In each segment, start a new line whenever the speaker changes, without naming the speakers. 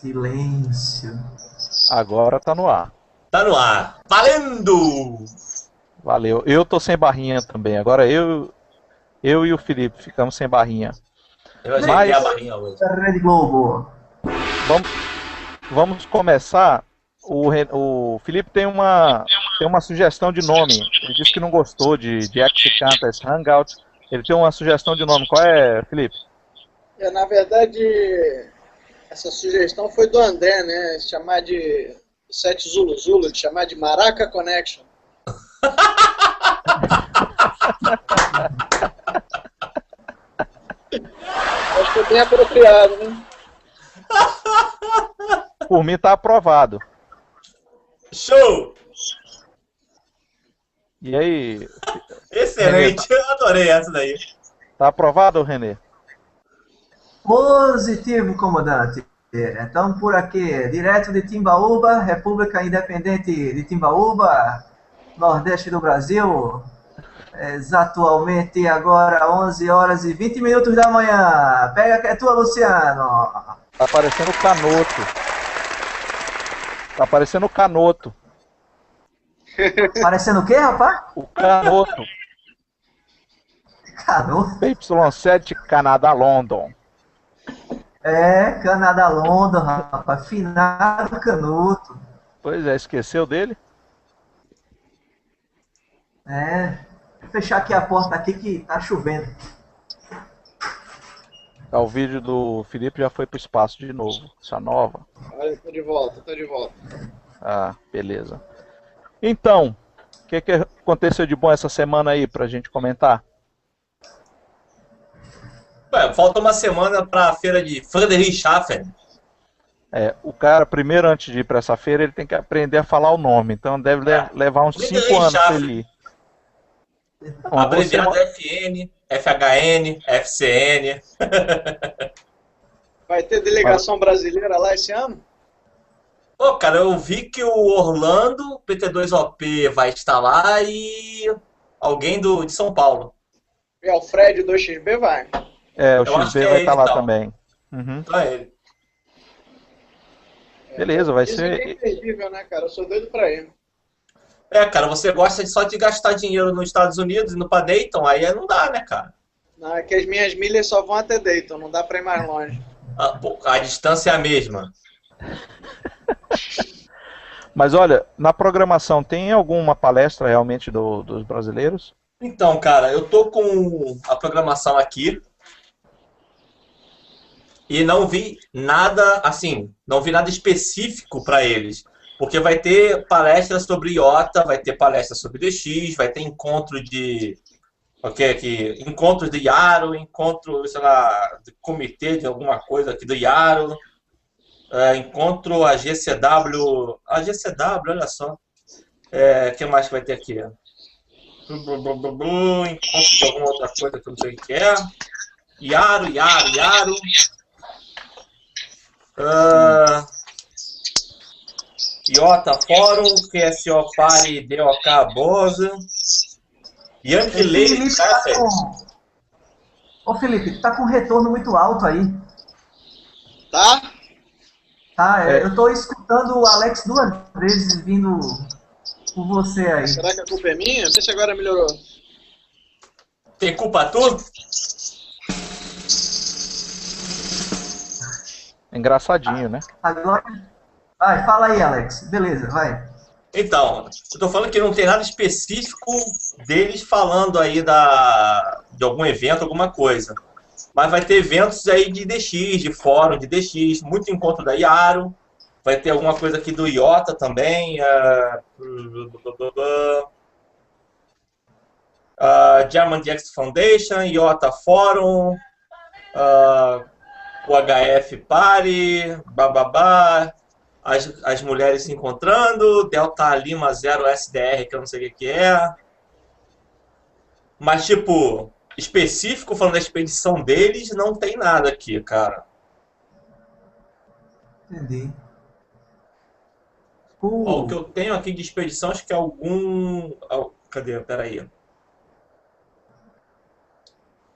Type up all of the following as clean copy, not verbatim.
Silêncio.
Agora tá no ar.
Tá no ar. Valendo!
Valeu. Eu tô sem barrinha também. Agora eu e o Felipe ficamos sem barrinha.
Eu ajeitei
Mas
a barrinha hoje.
Rede Globo.
vamos começar. O Felipe tem uma sugestão de nome. Ele disse que não gostou de X-Cantas Hangout. Ele tem uma sugestão de nome. Qual é, Felipe?
Na verdade, essa sugestão foi do André, né? Chamar de 7 Zulu Zulu, de chamar de Maraca Connection. Acho que é bem apropriado, né?
Por mim tá aprovado.
Show!
E aí?
Excelente,
Renê,
eu adorei essa daí.
tá aprovado, Renê?
Positivo, comandante. Estamos por aqui, direto de Timbaúba, República Independente de Timbaúba, Nordeste do Brasil. Exatamente agora 11 horas e 20 minutos da manhã. Pega que é tua, Luciano.
Tá parecendo Canoto. Tá parecendo Canoto.
Parecendo o quê, rapaz?
O Canoto.
Canoto.
Y7 Canadá London.
Canadá London, rapaz. Finado Canuto.
Pois é, esqueceu dele?
Vou fechar aqui a porta aqui que tá chovendo.
O vídeo do Felipe já foi pro espaço de novo. Essa nova.
Olha, tô de volta.
Ah, beleza. Então, o que aconteceu de bom essa semana aí pra gente comentar?
Ué, falta uma semana pra feira de Friedrichshafen.
O cara, primeiro, antes de ir pra essa feira, ele tem que aprender a falar o nome. Então deve levar uns 5 anos pra ele ir.
Abreviado FN, FHN, FCN.
Vai ter delegação brasileira lá esse ano?
Pô, cara, eu vi que o Orlando, PT2OP vai estar lá e alguém de São Paulo.
E o Fred 2XB vai.
O
Eu acho
XB
que é
vai estar
ele,
lá
então.
também. Uhum.
Então é ele.
Beleza, vai
Dizem que é
ser.
imperdível, né, cara? Eu sou doido pra ir.
Cara, você gosta só de gastar dinheiro nos Estados Unidos, indo pra Dayton, aí não dá, né, cara?
Não, é que as minhas milhas só vão até Dayton, não dá pra ir mais longe.
A distância é a mesma.
Mas olha, na programação tem alguma palestra realmente dos brasileiros?
Então, cara, eu tô com a programação aqui e não vi nada, assim, não vi nada específico para eles. Porque vai ter palestras sobre IOTA, vai ter palestra sobre DX, vai ter encontro de... encontros de Yaro, encontro, sei lá, de comitê de alguma coisa aqui do Yaro, encontro a GCW... A GCW, olha só. O que mais que vai ter aqui? Encontro de alguma outra coisa que eu não sei o que é. Yaro. IOTA Fórum, QSO Party, DOK Boza. Yankee Lady Café.
Ô Felipe, tá com retorno muito alto aí.
Tá?
Eu tô escutando o Alex 2 vezes vindo por você aí.
Será que a culpa é minha? Vê se agora melhorou.
Tem culpa tua?
Engraçadinho, né?
Agora. Vai, fala aí, Alex. Beleza, vai.
Então, eu tô falando que não tem nada específico deles falando aí de algum evento, alguma coisa. Mas vai ter eventos aí de DX, de fórum de DX, muito encontro da Yaro. Vai ter alguma coisa aqui do IOTA também. German DX Foundation, IOTA Fórum, o HF Party, bababá. As mulheres se encontrando, Delta Lima 0 SDR, que eu não sei o que é. Mas, tipo, específico, falando da expedição deles, não tem nada aqui, cara.
Entendi.
Ó, o que eu tenho aqui de expedição, acho que é algum... cadê? Peraí.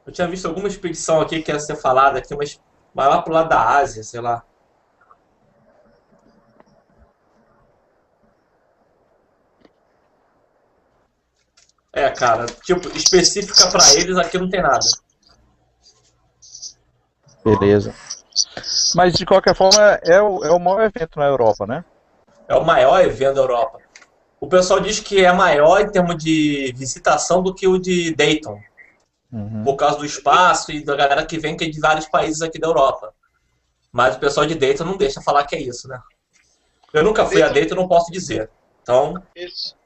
Eu tinha visto alguma expedição aqui que ia ser falada aqui, mas vai lá pro lado da Ásia, sei lá. É, cara, tipo, específica pra eles aqui não tem nada.
Beleza. Mas de qualquer forma é o maior evento na Europa, né?
É o maior evento da Europa. O pessoal diz que é maior em termos de visitação do que o de Dayton,
Uhum.
por causa do espaço e da galera que vem, que é de vários países aqui da Europa. Mas o pessoal de Dayton não deixa falar que é isso, né? Eu nunca fui a Dayton, não posso dizer. Então,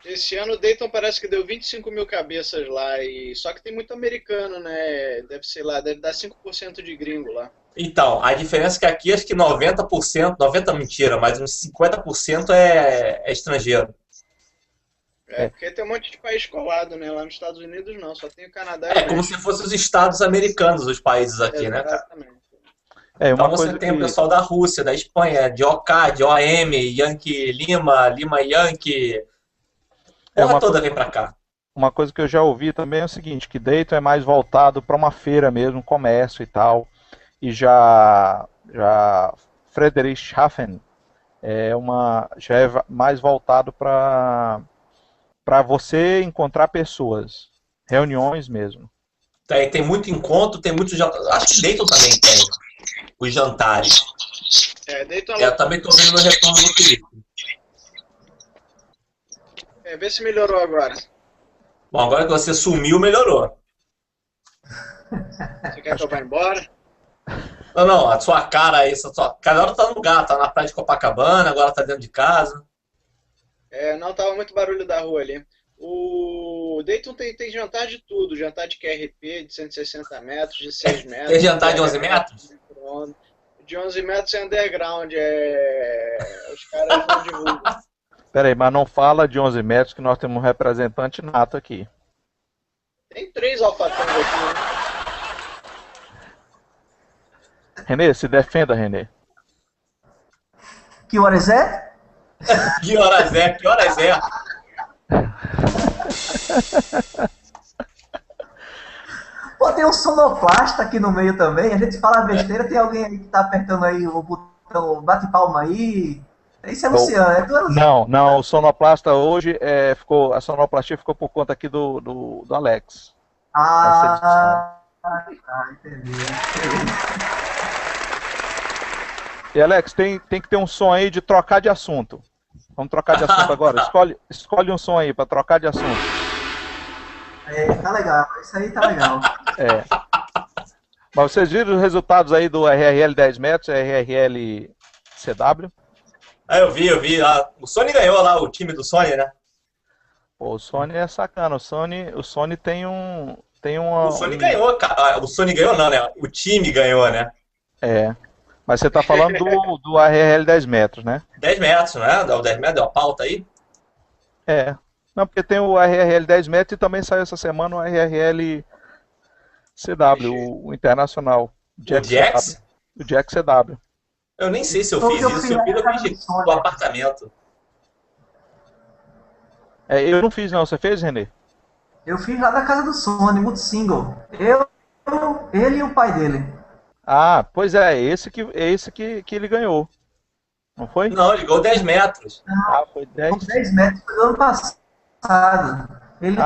Esse ano o Dayton parece que deu 25 mil cabeças lá, só que tem muito americano, né? Deve ser lá, deve dar 5% de gringo lá.
então, a diferença é que aqui acho que 90%, 90% mentira, mas uns 50% é estrangeiro.
Porque tem um monte de país colado, né? Lá nos Estados Unidos não, só tem o Canadá e
É
o
como
México.
se fossem os estados americanos, os países aqui, né, cara?
Exatamente.
Então
Uma
você
coisa
tem o
que
pessoal da Rússia, da Espanha, de OK, de OM, Yankee Lima, Lima Yankee. Porra toda vem pra cá.
uma coisa que eu já ouvi também é o seguinte, que Dayton é mais voltado para uma feira mesmo, comércio e tal. E já Friedrichshafen já é mais voltado para você encontrar pessoas, reuniões mesmo.
Tem muito encontro, tem muito jantar. Acho que Dayton também tem os jantares.
Dayton
Eu também tô vendo meu retorno no Felipe.
vê se melhorou agora.
Bom, agora que você sumiu, melhorou.
Você quer que eu vá embora?
Não, a sua cara aí, cada hora tá no lugar, tá na praia de Copacabana, agora tá dentro de casa.
Não, tava muito barulho da rua ali. O Dayton tem jantar de tudo, jantar de QRP de 160 metros, de 6 metros.
Tem jantar de 11 metros?
De 11 metros é underground, os caras não divulgam.
Peraí, mas não fala de 11 metros que nós temos um representante nato aqui.
Tem 3 alfatões aqui, né?
Renê, se defenda, Renê.
Que horas é?
Que horas é? Que horas é?
Pô, tem um sonoplasta aqui no meio também. A gente fala besteira, tem alguém aí que tá apertando aí o botão, bate palma aí. Isso é Luciano, é tu, é Luciano?
Não, o sonoplasta hoje a sonoplastia ficou por conta aqui do Alex.
Tá, entendi.
E Alex, tem que ter um som aí de trocar de assunto. Vamos trocar de assunto agora. Escolhe um som aí para trocar de assunto.
Tá legal, isso aí tá legal.
Mas vocês viram os resultados aí do RRL 10 metros, RRL CW?
Eu vi. O Sony ganhou lá, o time do Sony, né?
Pô, o Sony é sacana. O Sony tem uma...
O Sony ganhou, cara. O Sony ganhou não, né? O time ganhou, né?
Mas você tá falando do RRL 10 metros, né?
10 metros, né? O 10 metros deu a pauta aí?
Não, porque tem o RRL 10 metros e também saiu essa semana o RRL CW, o internacional.
O Jax?
O Jax CW.
Eu nem sei se eu fiz isso. Eu fiz do apartamento.
Eu não fiz não. Você fez, Renê?
Eu fiz lá da casa do Sony, multi-single. Ele e o pai dele.
Ah, pois é esse que ele ganhou. Não foi?
Não, ele ganhou 10 metros.
Foi 10.
10 metros foi do ano passado. Eles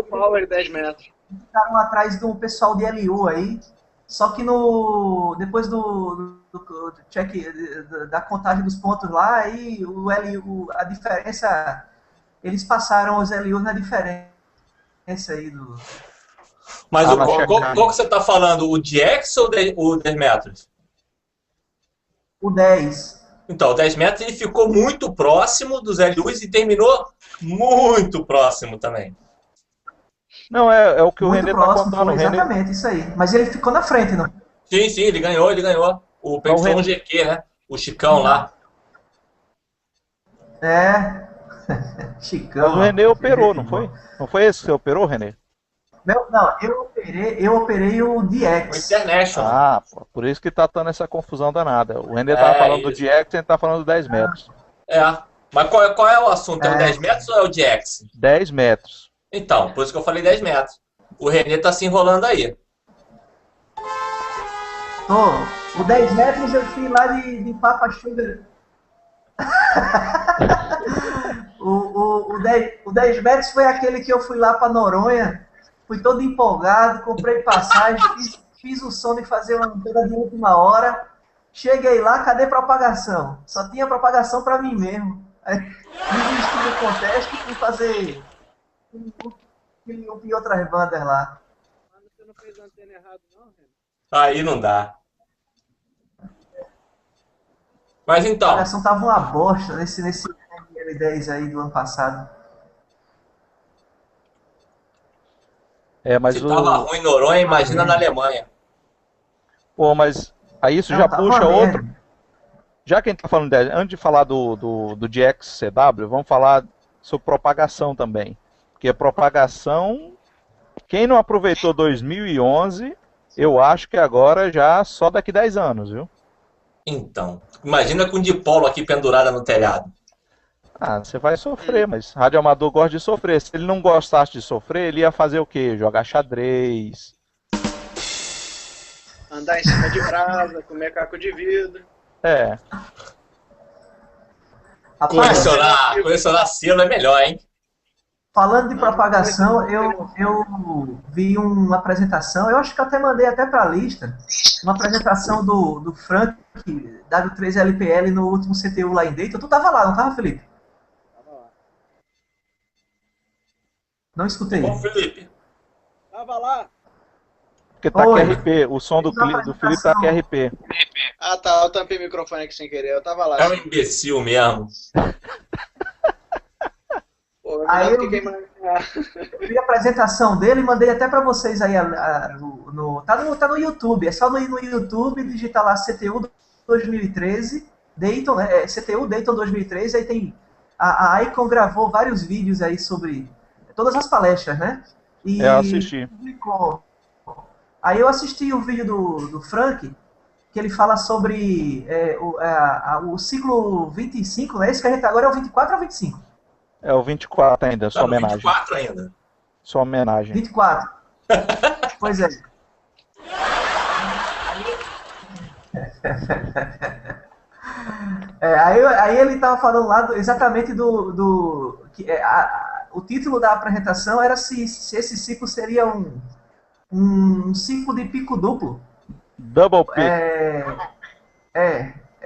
Power 10 metros.
ficaram atrás do pessoal de LU aí. Só que depois do check da contagem dos pontos lá, aí o LU, a diferença, eles passaram os LU na diferença aí do.
Mas qual que você tá falando? O DX ou o 10 metros?
O 10.
Então, o 10 metros ele ficou muito próximo dos LUs e terminou muito próximo também.
Não, é o que o Renê tá contando.
Exatamente, isso aí. Mas ele ficou na frente, não?
Sim, ele ganhou. O PY-GQ, né? O Chicão lá.
Chicão.
Mas o Renê operou, não foi? Não foi esse que você operou, Renê?
Não, eu operei o DX.
O International.
Por isso que tá dando essa confusão danada. O Renê tava falando do DX e a gente tá falando do 10 metros.
Mas qual é o assunto? É o 10 metros ou é o DX?
10 metros.
Então, por isso que eu falei 10 metros. O Renê tá se enrolando aí.
O 10 metros eu fui lá de Papa Sugar. o 10 metros foi aquele que eu fui lá para Noronha, fui todo empolgado, comprei passagem, fiz o som de fazer uma coisa de última hora. Cheguei lá, cadê propagação? Só tinha propagação para mim mesmo. Aí, desisti do contexto e fui fazer em outras bandas lá.
Mas você não fez antena errado, não, Renan?
Aí não dá. Mas
A
então,
propagação tava uma bosta nesse L10 aí do ano passado.
Mas
se tava ruim em Noronha, imagina na Alemanha.
Pô, mas aí isso
Não,
já
tava
puxa
uma
outro.
merda.
Já que a gente tá falando antes de falar do DXCW, vamos falar sobre propagação também. Porque a propagação, quem não aproveitou 2011, eu acho que agora já só daqui 10 anos, viu?
Então, imagina com o dipolo aqui pendurada no telhado.
Ah, você vai sofrer, mas radioamador gosta de sofrer. Se ele não gostasse de sofrer, ele ia fazer o quê? Jogar xadrez.
Andar em cima de brasa, comer caco de vidro.
É,
Rapaz,
Colecionar selo é melhor, hein?
falando de propagação, eu vi uma apresentação, eu acho que eu até mandei até para a lista, uma apresentação do Frank, W3LPL, no último CTU lá em Dayton. Tu tava lá, não tava, Felipe?
Tava lá.
Não escutei.
Bom, Felipe,
Tava lá.
porque tá
Oi.
QRP, o som do Felipe tá QRP.
Ah, tá. Eu tampei o microfone aqui sem querer. Eu tava lá.
é um imbecil mesmo.
Pô, eu
Aí
melhor
eu
que quem mais...
vi a apresentação dele e mandei até para vocês aí. Tá no YouTube, é só no YouTube digitar lá CTU 2013, Dayton, né? CTU Dayton 2013, aí tem. A Icon gravou vários vídeos aí sobre todas as palestras, né? E
Eu assisti.
publicou. Aí eu assisti o vídeo do Frank, que ele fala sobre o ciclo 25, né? Esse que a gente tá agora é o 24 ou 25?
É o 24 ainda,
Tá
sua
no
homenagem.
24 ainda.
Sua homenagem.
24. Pois é. Aí ele estava falando lá exatamente o título da apresentação era se esse ciclo seria um ciclo de pico duplo.
Double pick.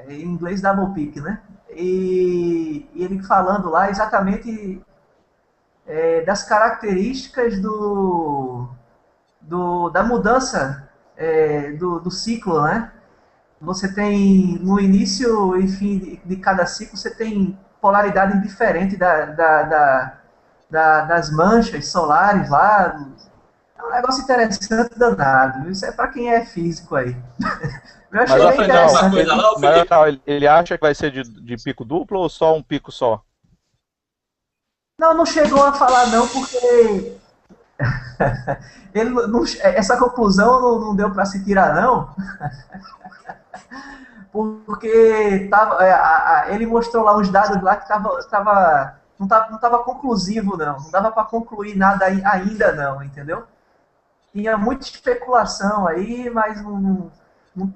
Em inglês double pick, né? E ele falando lá exatamente das características da mudança do ciclo, né? Você tem, no início e fim de cada ciclo, você tem polaridade diferente das manchas solares lá. É um negócio interessante danado. Isso é para quem é físico aí. Eu achei bem interessante.
Coisa lá,
Mas não, ele acha que vai ser de pico duplo ou só um pico só?
Não chegou a falar não, porque essa conclusão não deu para se tirar não. Porque ele mostrou lá uns dados lá que não estava conclusivo não dava para concluir nada ainda não, entendeu? Tinha muita especulação aí, mas não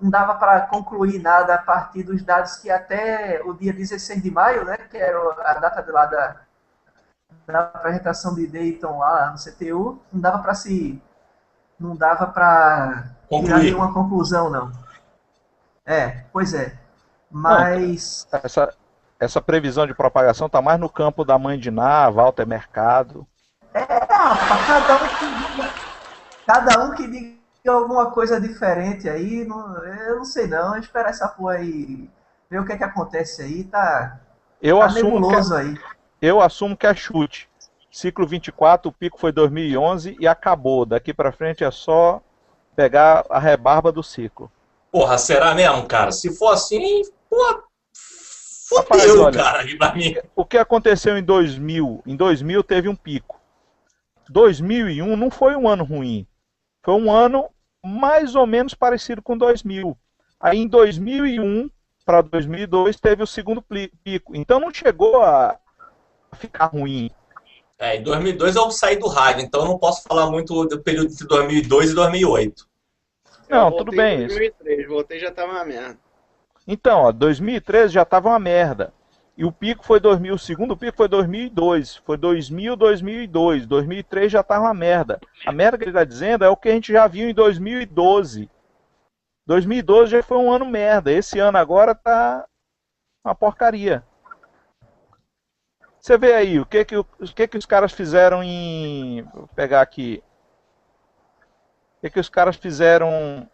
dava para concluir nada a partir dos dados que até o dia 16 de maio, né, que era a data de lá da apresentação de Dayton lá no CTU, não dava para tirar nenhuma conclusão não. Pois é. Mas
não, essa previsão de propagação tá mais no campo da mãe de Ná, Walter Mercado.
Rapaz, cada um que diga alguma coisa diferente aí, eu não sei não, esperar essa porra aí, ver o que acontece aí, tá nebuloso aí.
Eu assumo que é chute. Ciclo 24, o pico foi 2011 e acabou. Daqui pra frente é só pegar a rebarba do ciclo.
Porra, será mesmo, cara? Se for assim, pô,
Rapaz,
fodeu,
olha,
cara, pra mim.
O que aconteceu em 2000? Em 2000 teve um pico. 2001 não foi um ano ruim. Foi um ano mais ou menos parecido com 2000. Aí em 2001 para 2002 teve o segundo pico. Então não chegou a ficar ruim.
Em 2002 eu saí do rádio, então eu não posso falar muito do período entre 2002 e 2008.
Não, tudo bem.
Em 2003, voltei já tava uma merda.
Então, 2013 já estava uma merda. E o pico foi 2000, o segundo pico foi 2002. Foi 2000, 2002. 2003 já estava uma merda. A merda que ele está dizendo é o que a gente já viu em 2012. 2012 já foi um ano merda. Esse ano agora tá uma porcaria. Você vê aí, o que os caras fizeram em... Vou pegar aqui. O que os caras fizeram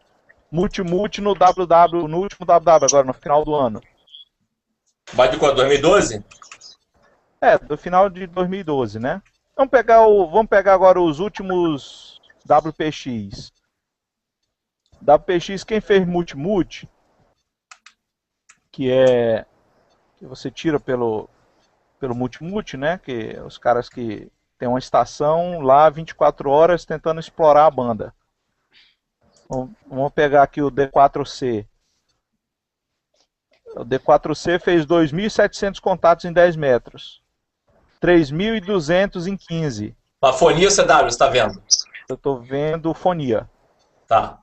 multi no WW, no último WW, agora no final do ano.
Vai de quando? 2012?
Do final de 2012, né? Vamos pegar agora os últimos WPX. WPX, quem fez multi, que você tira pelo multi, né? Que os caras que tem uma estação lá 24 horas tentando explorar a banda. Vamos pegar aqui o D4C. O D4C fez 2.700 contatos em 10 metros. 3.200 em 15.
A fonia ou CW, você está vendo?
Eu estou vendo fonia.
Tá.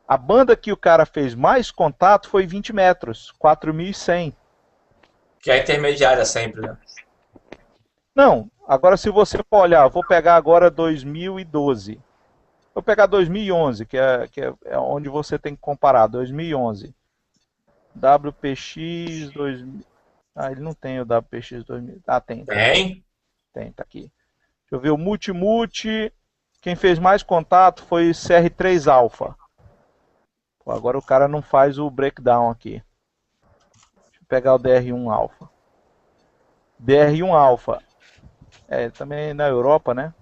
A banda que o cara fez mais contato foi 20 metros. 4.100.
Que é a intermediária sempre, né?
Não, agora se você for olhar, vou pegar agora 2012. Vou pegar 2011, que é onde você tem que comparar. 2011. WPX 2000. Ah, ele não tem o WPX 2000. Ah, tem.
Tem?
Tem, tá aqui. Deixa eu ver o multi. Quem fez mais contato foi CR3 Alpha. Pô, agora o cara não faz o breakdown aqui. Deixa eu pegar o DR1 Alpha. DR1 Alpha. Também na Europa, né?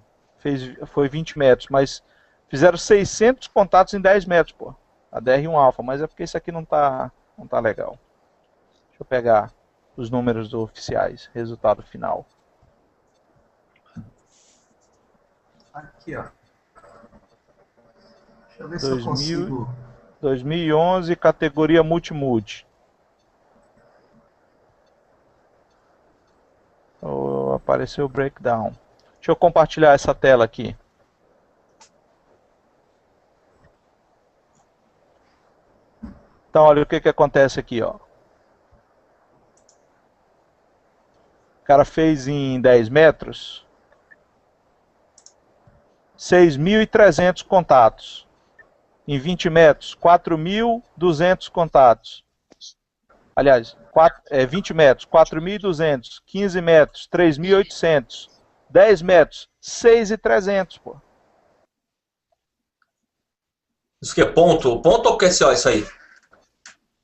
Foi 20 metros, mas fizeram 600 contatos em 10 metros, pô. A DR1 Alpha, mas é porque isso aqui não tá legal. Deixa eu pegar os números oficiais, resultado final.
Aqui, ó. Deixa eu ver se eu consigo.
2011, categoria multi. Apareceu o breakdown. Deixa eu compartilhar essa tela aqui. Então, olha o que acontece aqui, ó. O cara fez em 10 metros 6.300 contatos. Em 20 metros, 4.200 contatos. Aliás, 20 metros, 4.200. 15 metros, 3.800. 10 metros, 6.300, pô.
Isso que é ponto? Ponto ou QSO isso aí?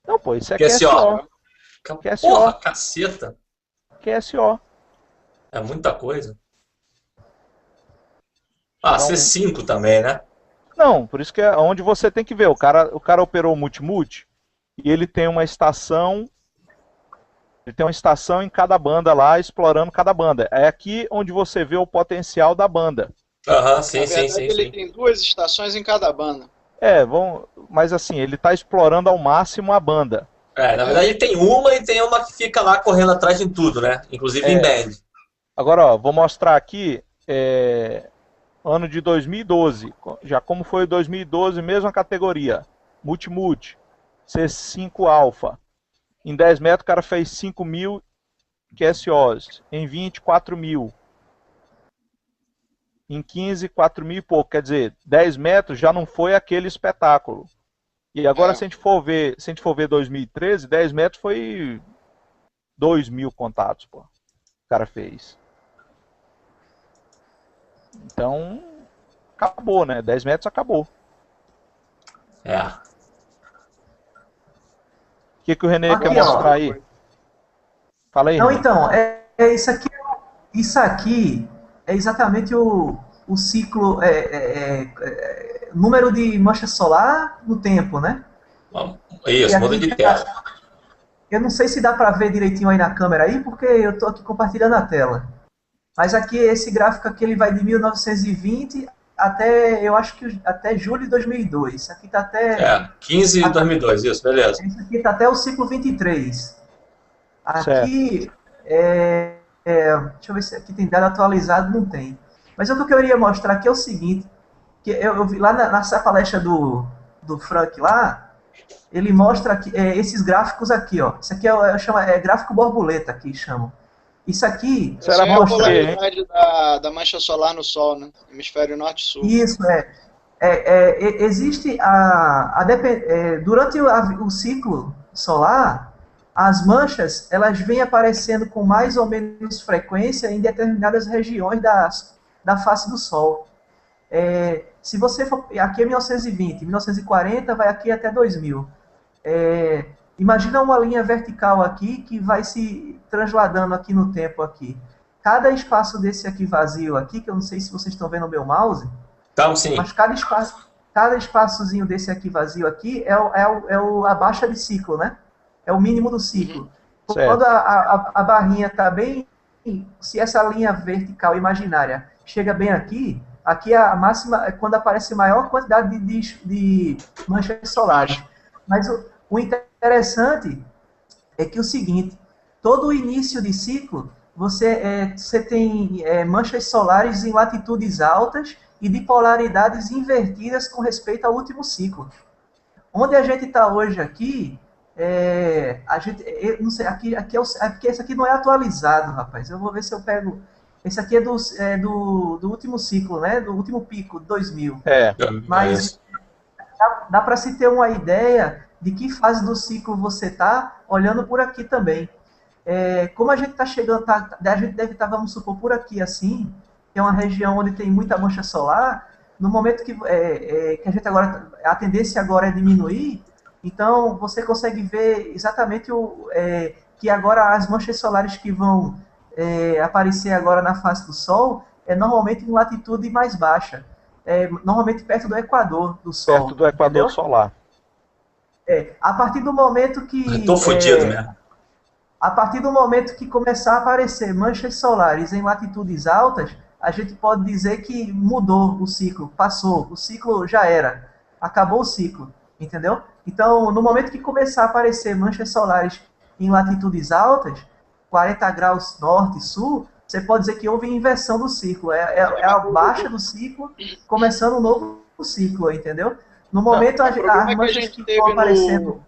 Não, pô, isso é
QSO.
QSO.
Porra, caceta.
QSO.
É muita coisa. Ah, então, C5 também, né?
Não, por isso que é onde você tem que ver. O cara operou o multi e ele tem uma estação. Ele tem uma estação em cada banda lá, explorando cada banda. É aqui onde você vê o potencial da banda.
Aham, sim.
Ele tem 2 estações em cada banda.
Mas assim, ele está explorando ao máximo a banda.
Na verdade ele tem uma e tem uma que fica lá correndo atrás de tudo, né? Inclusive em band.
Agora, ó, vou mostrar aqui ano de 2012. Já como foi 2012, mesma categoria. Multi. C5 Alpha. Em 10 metros o cara fez 5.000 QSOs. Em 20, 4.000. Em 15, 4.000 e pouco. Quer dizer, 10 metros já não foi aquele espetáculo. E agora, se a gente for ver 2013, 10 metros foi 2.000 contatos, pô. O cara fez. Então, acabou, né? 10 metros acabou. O que o René quer mostrar aí? Fala aí,
Não,
René.
então, isso aqui é exatamente o ciclo, número de mancha solar no tempo, né?
Isso, muda de tela.
Eu não sei se dá para ver direitinho aí na câmera aí, porque eu estou aqui compartilhando a tela. Mas aqui, esse gráfico aqui, ele vai de 1920 até, eu acho que até julho de 2002. Isso aqui está até...
15 de 2002, isso, beleza.
Isso aqui está até o ciclo 23. Aqui, deixa eu ver se aqui tem dado atualizado, não tem. Mas o que eu queria mostrar aqui é o seguinte, que eu vi lá nessa palestra do Frank lá, ele mostra aqui, esses gráficos aqui, ó. Isso aqui é gráfico borboleta, que chamam. Isso aqui
Isso
Essa
era
é a
por quê, hein?
polaridade da mancha solar no Sol, né? Hemisfério norte e sul.
Isso existe durante o ciclo solar, as manchas elas vêm aparecendo com mais ou menos frequência em determinadas regiões da face do Sol. Se você for aqui é 1920, 1940 vai aqui até 2000. Imagina uma linha vertical aqui que vai se transladando aqui no tempo aqui. Cada espaço desse aqui vazio aqui, que eu não sei se vocês estão vendo o meu mouse,
Então, sim.
mas cada espaçozinho desse aqui vazio aqui a baixa de ciclo, né? É o mínimo do ciclo.
Certo.
Quando a barrinha está bem, se essa linha vertical imaginária chega bem aqui a máxima é quando aparece maior quantidade de manchas solares. Mas o interessante é que o seguinte, todo o início de ciclo, você tem manchas solares em latitudes altas e de polaridades invertidas com respeito ao último ciclo. Onde a gente está hoje aqui, não sei, porque esse aqui não é atualizado, rapaz. Eu vou ver se eu pego. Esse aqui é do último ciclo, né? Do último pico, 2000. Mas dá para se ter uma ideia de que fase do ciclo você está olhando por aqui também. Como a gente está chegando, a gente deve estar, vamos supor, por aqui assim, que é uma região onde tem muita mancha solar, no momento que a gente agora, a tendência agora é diminuir, então você consegue ver exatamente que agora as manchas solares que vão aparecer agora na face do Sol normalmente em latitude mais baixa, normalmente perto do Equador do Sol.
Perto do Equador, entendeu? Solar.
A partir do momento que...
Tô fudido, né?
A partir do momento que começar a aparecer manchas solares em latitudes altas, a gente pode dizer que mudou o ciclo, passou, o ciclo já era, acabou o ciclo, entendeu? Então, no momento que começar a aparecer manchas solares em latitudes altas, 40 graus norte e sul, você pode dizer que houve inversão do ciclo, é a baixa do ciclo, começando um novo ciclo, entendeu? No momento, as manchas que estão aparecendo...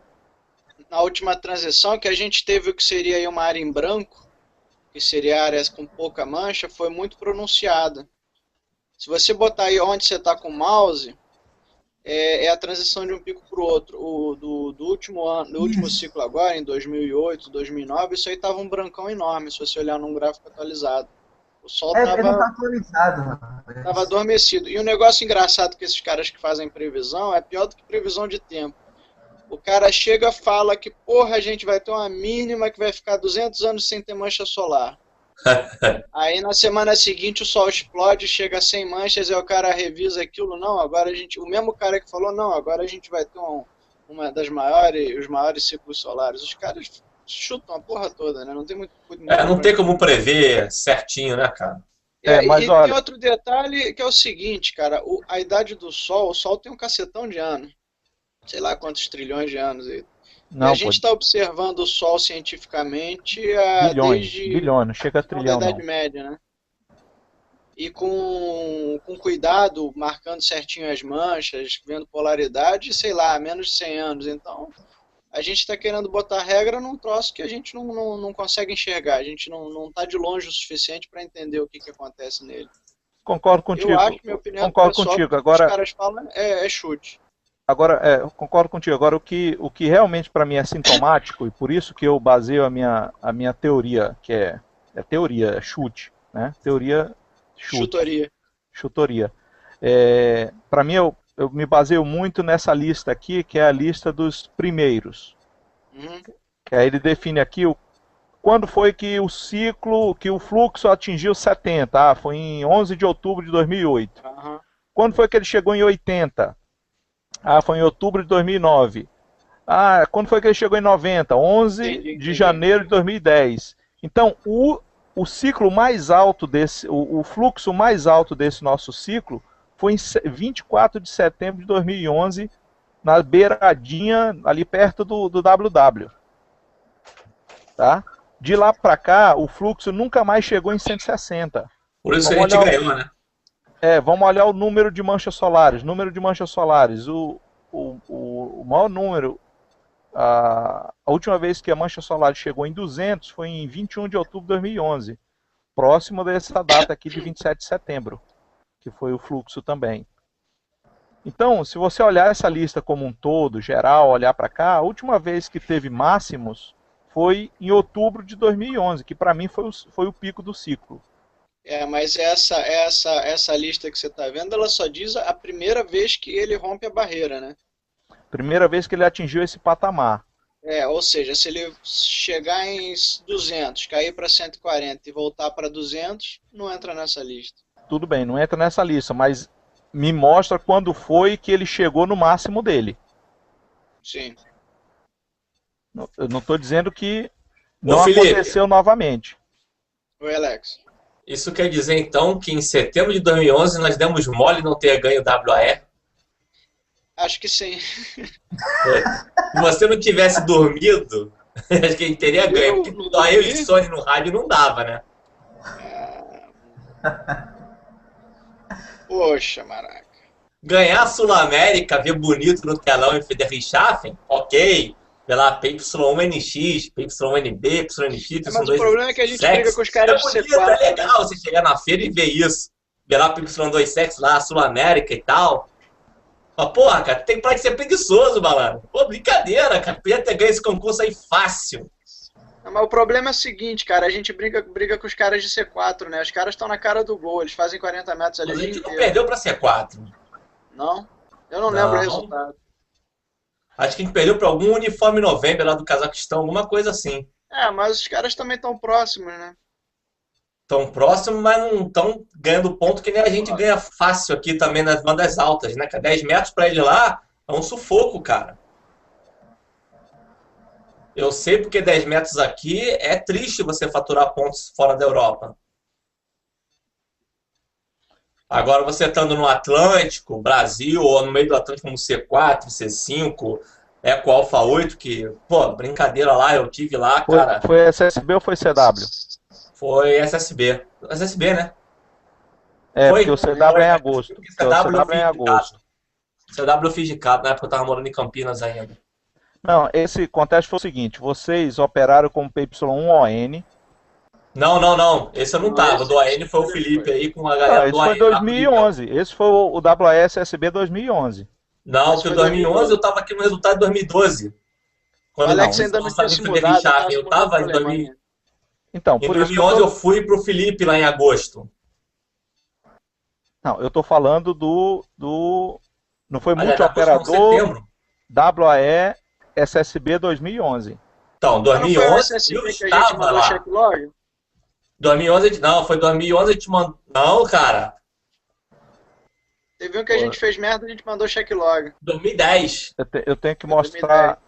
Na última transição, que a gente teve o que seria aí uma área em branco, que seria áreas com pouca mancha, foi muito pronunciada. Se você botar aí onde você está com o mouse, é a transição de um pico para o outro. Do último ano, do último ciclo agora, em 2008, 2009, isso aí estava um brancão enorme, se você olhar num gráfico atualizado. O sol estava adormecido. E um negócio engraçado que esses caras que fazem previsão é pior do que previsão de tempo. O cara chega e fala que, porra, a gente vai ter uma mínima que vai ficar 200 anos sem ter mancha solar. Aí na semana seguinte o sol explode, chega a 100 manchas e o cara revisa aquilo. Não, agora o mesmo cara que falou, não, agora a gente vai ter os maiores ciclos solares. Os caras chutam a porra toda, né? Não tem muito
não tem como prever certinho, né, cara?
Mas olha... tem outro detalhe que é o seguinte, cara, a idade do Sol, o Sol tem um cacetão de anos. Sei lá quantos trilhões de anos aí. Não, e a gente está observando o Sol cientificamente
bilhões, chega a trilhão.
Da Idade Média, né? E com cuidado, marcando certinho as manchas, vendo polaridade, sei lá, há menos de 100 anos. Então, a gente está querendo botar regra num troço que a gente não consegue enxergar. A gente não está de longe o suficiente para entender o que acontece nele.
Concordo contigo.
Eu acho, minha opinião,
concordo contigo. Agora,
os caras falam é chute.
Agora, eu concordo contigo. Agora, o que realmente para mim é sintomático, e por isso que eu baseio a minha teoria, que é teoria, é chute, né? Teoria, chute. Chutoria. Para mim, eu me baseio muito nessa lista aqui, que é a lista dos primeiros. Que aí ele define aqui quando foi que o fluxo atingiu 70. Foi em 11 de outubro de 2008. Quando foi que ele chegou em 80? Foi em outubro de 2009. Quando foi que ele chegou em 90? 11 de janeiro de 2010. Então, o ciclo mais alto desse, o fluxo mais alto desse nosso ciclo foi em 24 de setembro de 2011, na beiradinha, ali perto do WW. Tá? De lá para cá, o fluxo nunca mais chegou em 160.
Por isso que a gente ganhou, né?
Vamos olhar o número de manchas solares. O maior número A última vez que a mancha solar chegou em 200 foi em 21 de outubro de 2011, próximo dessa data aqui de 27 de setembro, que foi o fluxo também. Então, se você olhar essa lista como um todo, geral, olhar para cá, a última vez que teve máximos foi em outubro de 2011, que para mim foi o pico do ciclo.
Mas essa lista que você está vendo, ela só diz a primeira vez que ele rompe a barreira, né?
Primeira vez que ele atingiu esse patamar.
Ou seja, se ele chegar em 200, cair para 140 e voltar para 200, não entra nessa lista.
Tudo bem, não entra nessa lista, mas me mostra quando foi que ele chegou no máximo dele.
Sim.
Eu não estou dizendo que não
Felipe,
aconteceu novamente.
Oi, Alex.
Isso quer dizer, então, que em setembro de 2011 nós demos mole não ter ganho WAE?
Acho que sim.
Se você não tivesse dormido, acho que ele teria ganho. Porque só eu e Sony no rádio não dava, né?
Poxa, maraca.
Ganhar a Sul-América, ver bonito no telão em Friedrichshafen, ok. Pela PY1NX, PY1NB, PYNX,
mas o problema é que a gente briga com os caras de
bonito,
C4.
É legal você chegar na feira e ver isso. Ver lá PY2 Sex lá, Sul-América e tal. Mas, porra, cara, tem pra ser preguiçoso, malandro. Pô, brincadeira, cara. Podia ter ganho esse concurso aí fácil.
Mas o problema é o seguinte, cara, a gente briga com os caras de C4, né? Os caras estão na cara do gol, eles fazem 40 metros ali.
Mas a gente não perdeu pra C4.
Não? Eu não lembro o resultado.
Acho que a gente perdeu pra algum uniforme November lá do Cazaquistão, alguma coisa assim.
Mas os caras também estão próximos, né?
Estão próximos, mas não estão ganhando ponto que nem a gente ganha fácil aqui também nas bandas altas, né? 10 metros pra ele lá é um sufoco, cara. Eu sei porque 10 metros aqui é triste você faturar pontos fora da Europa. Agora você estando no Atlântico, Brasil, ou no meio do Atlântico como C4, C5, Eco Alpha 8, que, pô, brincadeira lá, eu tive lá, cara.
Foi SSB ou foi CW?
Foi SSB. SSB, né?
Porque o CW é em agosto.
CW eu fiz de cabo, na época eu tava morando em Campinas ainda.
Não, esse contexto foi o seguinte, vocês operaram como PY1ON.
Não. Esse eu não tava. O do AN foi o Felipe aí com a galera do AN.
Esse foi 2011. Esse foi o WSSB 2011.
Não, porque o 2011 eu tava aqui no resultado de 2012.
Quando o Alex ainda não tinha se mudado.
Eu tava em 2000.
Então,
em 2011 eu fui pro Felipe lá em agosto.
Não, eu tô falando não foi multioperador WAE SSB 2011.
Então, 2011 eu estava lá. 2011, não, foi 2011 a gente mandou. Não, cara.
Teve um que a gente fez merda e a gente mandou checklog.
2010.
Eu tenho que mostrar.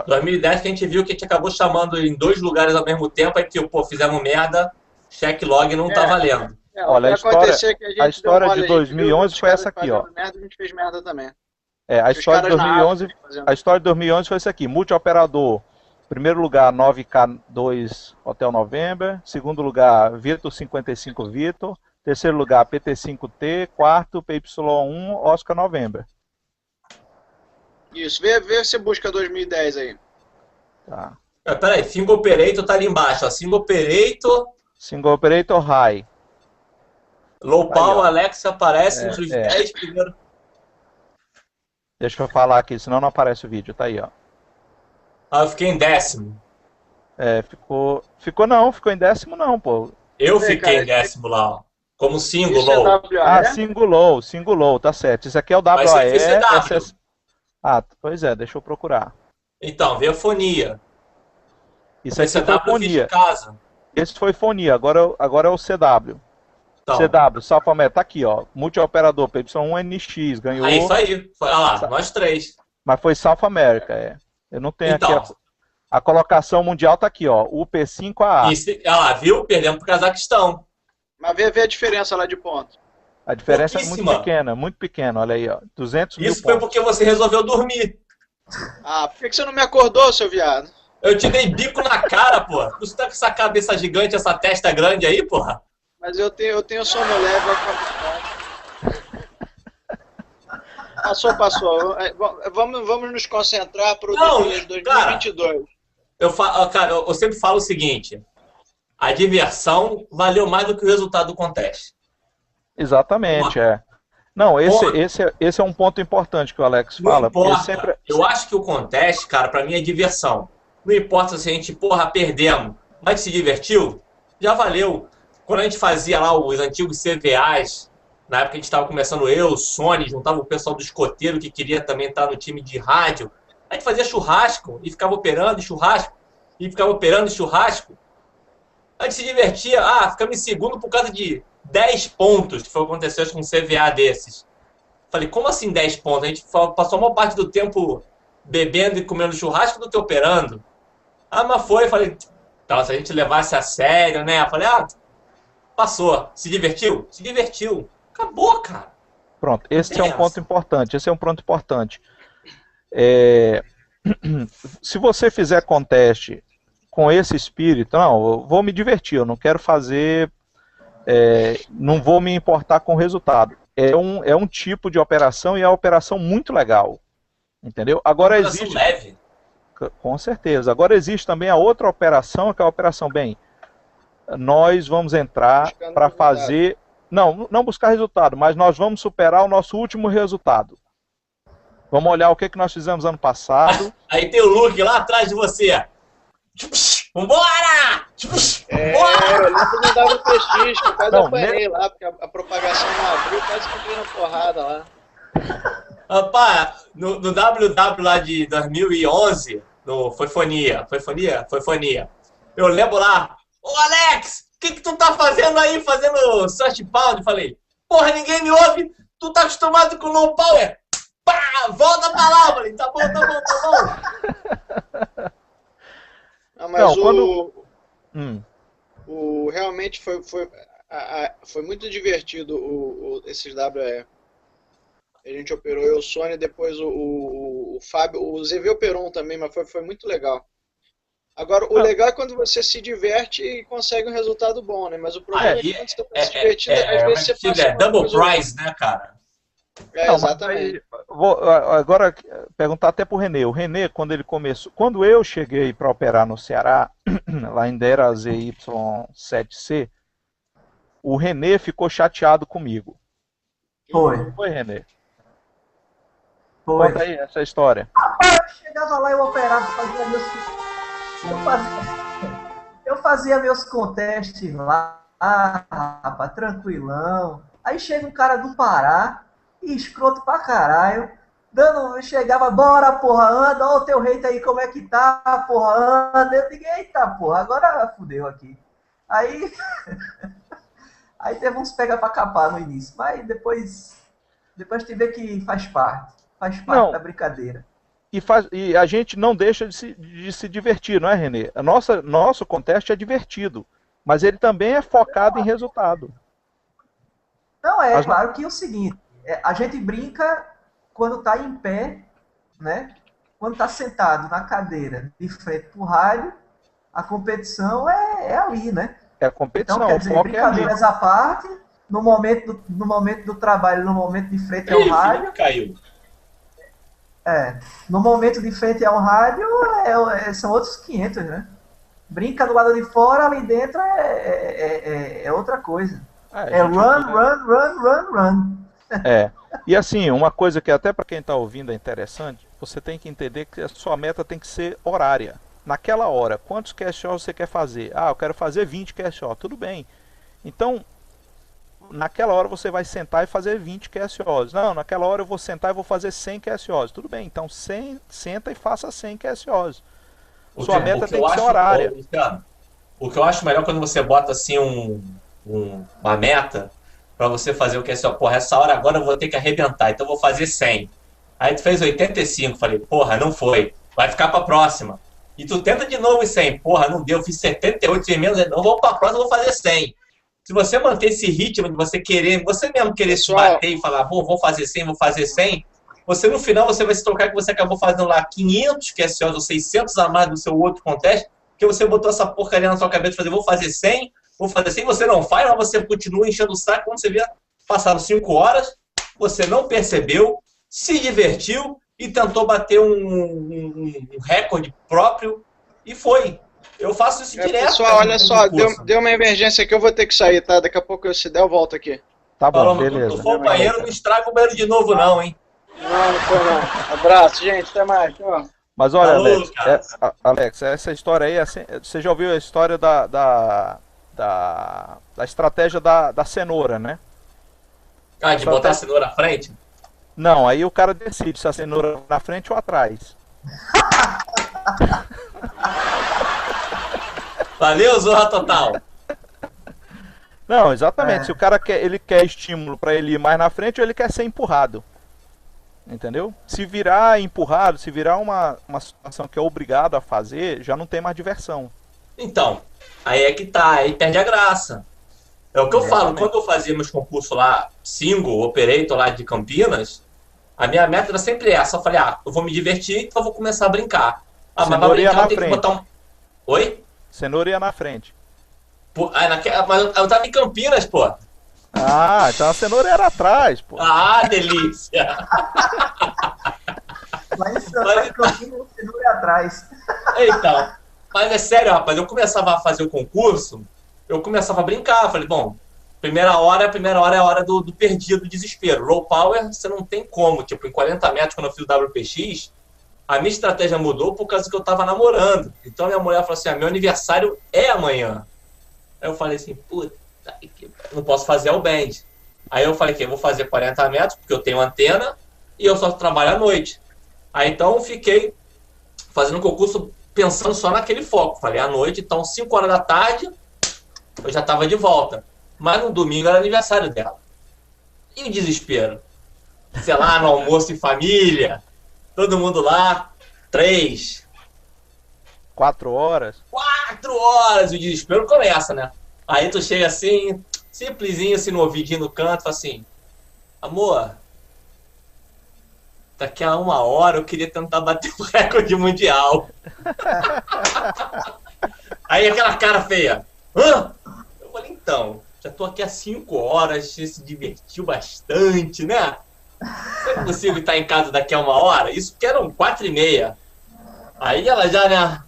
2010 que a gente viu que a gente acabou chamando em 2 lugares ao mesmo tempo, aí que, pô, fizemos merda, checklog não tá valendo.
Olha, a história de 2011 foi essa aqui, ó.
Merda, a gente fez merda também.
A história de 2011 foi essa aqui. Multioperador. Primeiro lugar, 9K2 Hotel November. Segundo lugar, Vitor 55 Vitor. Terceiro lugar, PT5T. Quarto, PY1 Oscar November.
Isso, vê se busca 2010 aí.
Tá.
Peraí, Single Operator tá ali embaixo, ó. Single
Operator High.
Low Power Alexa aparece entre os 10 primeiros.
Deixa eu falar aqui, senão não aparece o vídeo. Tá aí, ó.
Eu fiquei em 10º.
Ficou em 10º não, pô.
Eu fiquei em 10º lá, ó. Como single low.
Single low, tá certo. Isso aqui é o WAE. Pois é, deixa eu procurar.
Então, vê a fonia.
Isso aqui foi fonia. Esse foi fonia, agora é o CW. Então, CW, Salfamet, tá aqui, ó. Multioperador PY1NX, ganhou.
Isso aí. Olha lá, nós 3.
Mas foi South America, Eu não tenho aqui. A colocação mundial tá aqui, ó. UP5AA.
Olha lá, viu? Perdemos pro Cazaquistão.
Mas vê a diferença lá de ponto.
A diferença é muito pequena, olha aí, ó. 200 mil
Isso foi porque você resolveu dormir.
Por que você não me acordou, seu viado?
Eu te dei bico na cara, pô. Você tá com essa cabeça gigante, essa testa grande aí, porra?
Mas eu tenho sono leve. Passou. Vamos nos concentrar para o
Não,
2022.
Cara, eu sempre falo o seguinte: a diversão valeu mais do que o resultado do contest.
Exatamente, Não, esse é um ponto importante que o Alex
Não
fala.
importa. Eu acho que o contest, cara, pra mim é diversão. Não importa se a gente, perdemos, mas se divertiu, já valeu. Quando a gente fazia lá os antigos CVAs, na época a gente estava começando o Sony, juntava o pessoal do escoteiro que queria também estar no time de rádio. A gente fazia churrasco e ficava operando churrasco. A gente se divertia. Ficamos em segundo por causa de 10 pontos, que foi o que aconteceu com um CVA desses. Falei, como assim 10 pontos? A gente passou a maior parte do tempo bebendo e comendo churrasco do que operando. Mas foi. Falei, então, se a gente levasse a sério, né? Falei, passou. Se divertiu? Se divertiu. Acabou, cara.
Pronto, esse é um ponto importante. Se você fizer contest com esse espírito, não, eu vou me divertir, eu não quero fazer, não vou me importar com o resultado. É um tipo de operação e é uma operação muito legal, entendeu? Agora existe,
leve.
Com certeza. Agora existe também a outra operação, que é a operação nós vamos entrar para fazer, não buscar resultado, mas nós vamos superar o nosso último resultado. Vamos olhar o que nós fizemos ano passado.
Aí tem o Luke lá atrás de você. Vambora!
Eu lembro do WPX, que eu quase apanhei lá, porque a propagação não abriu, quase que na porrada lá.
Rapaz, no WW lá de 2011, no Foi Fonia. Eu lembro lá, ô Alex, o que tu tá fazendo aí, fazendo search pound? Falei, porra, ninguém me ouve, tu tá acostumado com low power? Pá, volta pra lá, falei, tá bom.
Não, mas realmente foi muito divertido esses WE. A gente operou o Sony, depois o Fábio, o ZV operou um também, mas foi muito legal. Agora, o legal é quando você se diverte e consegue um resultado bom, né? Mas o problema é que quando você tá se divertindo, às vezes você passa
double prize, né, cara?
Exatamente.
Vou agora perguntar até pro Renê. O Renê, quando ele começou, quando eu cheguei para operar no Ceará, lá em Dera ZY7C, o Renê ficou chateado comigo. Foi, Renê?
Foi.
Conta aí essa história.
Eu chegava lá, eu operava, eu fazia meus contestes lá, rapaz, tranquilão. Aí chega um cara do Pará, escroto pra caralho, chegava, bora, porra, anda, ó o teu rei aí, como é que tá, porra, anda. Eu digo, eita, porra, agora fudeu aqui. Aí teve uns pega pra capar no início, mas depois te vê que faz parte da brincadeira.
E a gente não deixa de se divertir, não é, Renê? Nosso contest é divertido, mas ele também é focado em resultado.
Não, claro que é o seguinte, a gente brinca quando está em pé, né? Quando está sentado na cadeira de frente para o rádio, a competição é ali, né?
É a competição,
então, quer dizer, brincadeiras à parte, no momento do trabalho, no momento de frente ao rádio...
Caiu.
No momento de frente ao rádio, são outros 500, né? Brinca do lado de fora, ali dentro é outra coisa. Run.
E assim, uma coisa que até para quem está ouvindo é interessante, você tem que entender que a sua meta tem que ser horária. Naquela hora, quantos cash-offs você quer fazer? Eu quero fazer 20 cash-offs. Tudo bem. Então, naquela hora você vai sentar e fazer 20 QSOs. Não, naquela hora eu vou sentar e vou fazer 100 QSOs. Tudo bem, então senta e faça 100 QSOs. Sua meta tem que ser horária.
O que eu acho melhor quando você bota assim uma meta para você fazer o QSO. Porra, essa hora agora eu vou ter que arrebentar, então eu vou fazer 100. Aí tu fez 85, falei, porra, não foi. Vai ficar pra próxima. E tu tenta de novo em 100. Porra, não deu, fiz 78, fiz menos, não vou pra próxima, vou fazer 100. Se você manter esse ritmo de você mesmo querer se bater e falar, bom, vou fazer 100, você no final você vai se tocar que você acabou fazendo lá 500 QSOs ou 600 a mais do seu outro contest, porque você botou essa porcaria na sua cabeça de fazer, vou fazer 100, você não faz, mas você continua enchendo o saco, quando você vê, passaram 5 horas, você não percebeu, se divertiu e tentou bater um recorde próprio e foi. Eu faço isso direto.
Pessoal, olha só, deu uma emergência aqui, eu vou ter que sair, tá? Daqui a pouco, se der, eu volto aqui.
Tá bom,
Falou,
beleza.
não for o banheiro, não estraga o banheiro de novo, não, hein?
Não foi não. Abraço, gente, até mais. Tchau.
Mas olha,
Falou,
Alex, essa história aí, você já ouviu a história da estratégia da cenoura, né?
Ah, de botar a cenoura à frente?
Não, aí o cara decide se a cenoura na frente ou atrás.
Valeu, Zorra Total.
Não, exatamente. Se o cara quer estímulo para ele ir mais na frente ou ele quer ser empurrado. Entendeu? Se virar empurrado, se virar uma situação que é obrigado a fazer, já não tem mais diversão.
Então, aí é que tá, aí perde a graça. É o que eu falo, quando eu fazia meus concursos lá, single, operator lá de Campinas, a minha meta era sempre essa. Eu falei, eu vou me divertir, então eu vou começar a brincar. Mas pra brincar eu tenho que botar um... Oi?
Cenoura ia na frente.
Pô, mas eu tava em Campinas, pô.
Ah, então a cenoura era atrás, pô.
Ah, delícia!
Mas Campinas, a cenoura é atrás.
Então, mas é sério, rapaz, eu começava a fazer o concurso, eu começava a brincar, falei, bom, primeira hora é a hora do perdido, do desespero. Low power, você não tem como, tipo, em 40 metros, quando eu fiz o WPX, a minha estratégia mudou por causa que eu tava namorando. Então a minha mulher falou assim, meu aniversário é amanhã. Aí eu falei assim, puta, não posso fazer o band. Aí eu falei que eu vou fazer 40 metros, porque eu tenho antena, e eu só trabalho à noite. Aí então eu fiquei fazendo concurso pensando só naquele foco. Falei, à noite, então 5 horas da tarde, eu já estava de volta. Mas no domingo era aniversário dela. E o desespero? Sei lá, no almoço em família, todo mundo lá, 3,
4 horas.
4 horas, o desespero começa, né? Aí tu chega assim, simplesinho, assim, no ouvidinho no canto, fala assim, amor, daqui a 1 hora eu queria tentar bater o recorde mundial. Aí aquela cara feia, hã? Eu falei, então, já tô aqui há 5 horas, você se divertiu bastante, né? Será que é possível estar em casa daqui a 1 hora? Isso que eram 4h30. Aí ela já, né,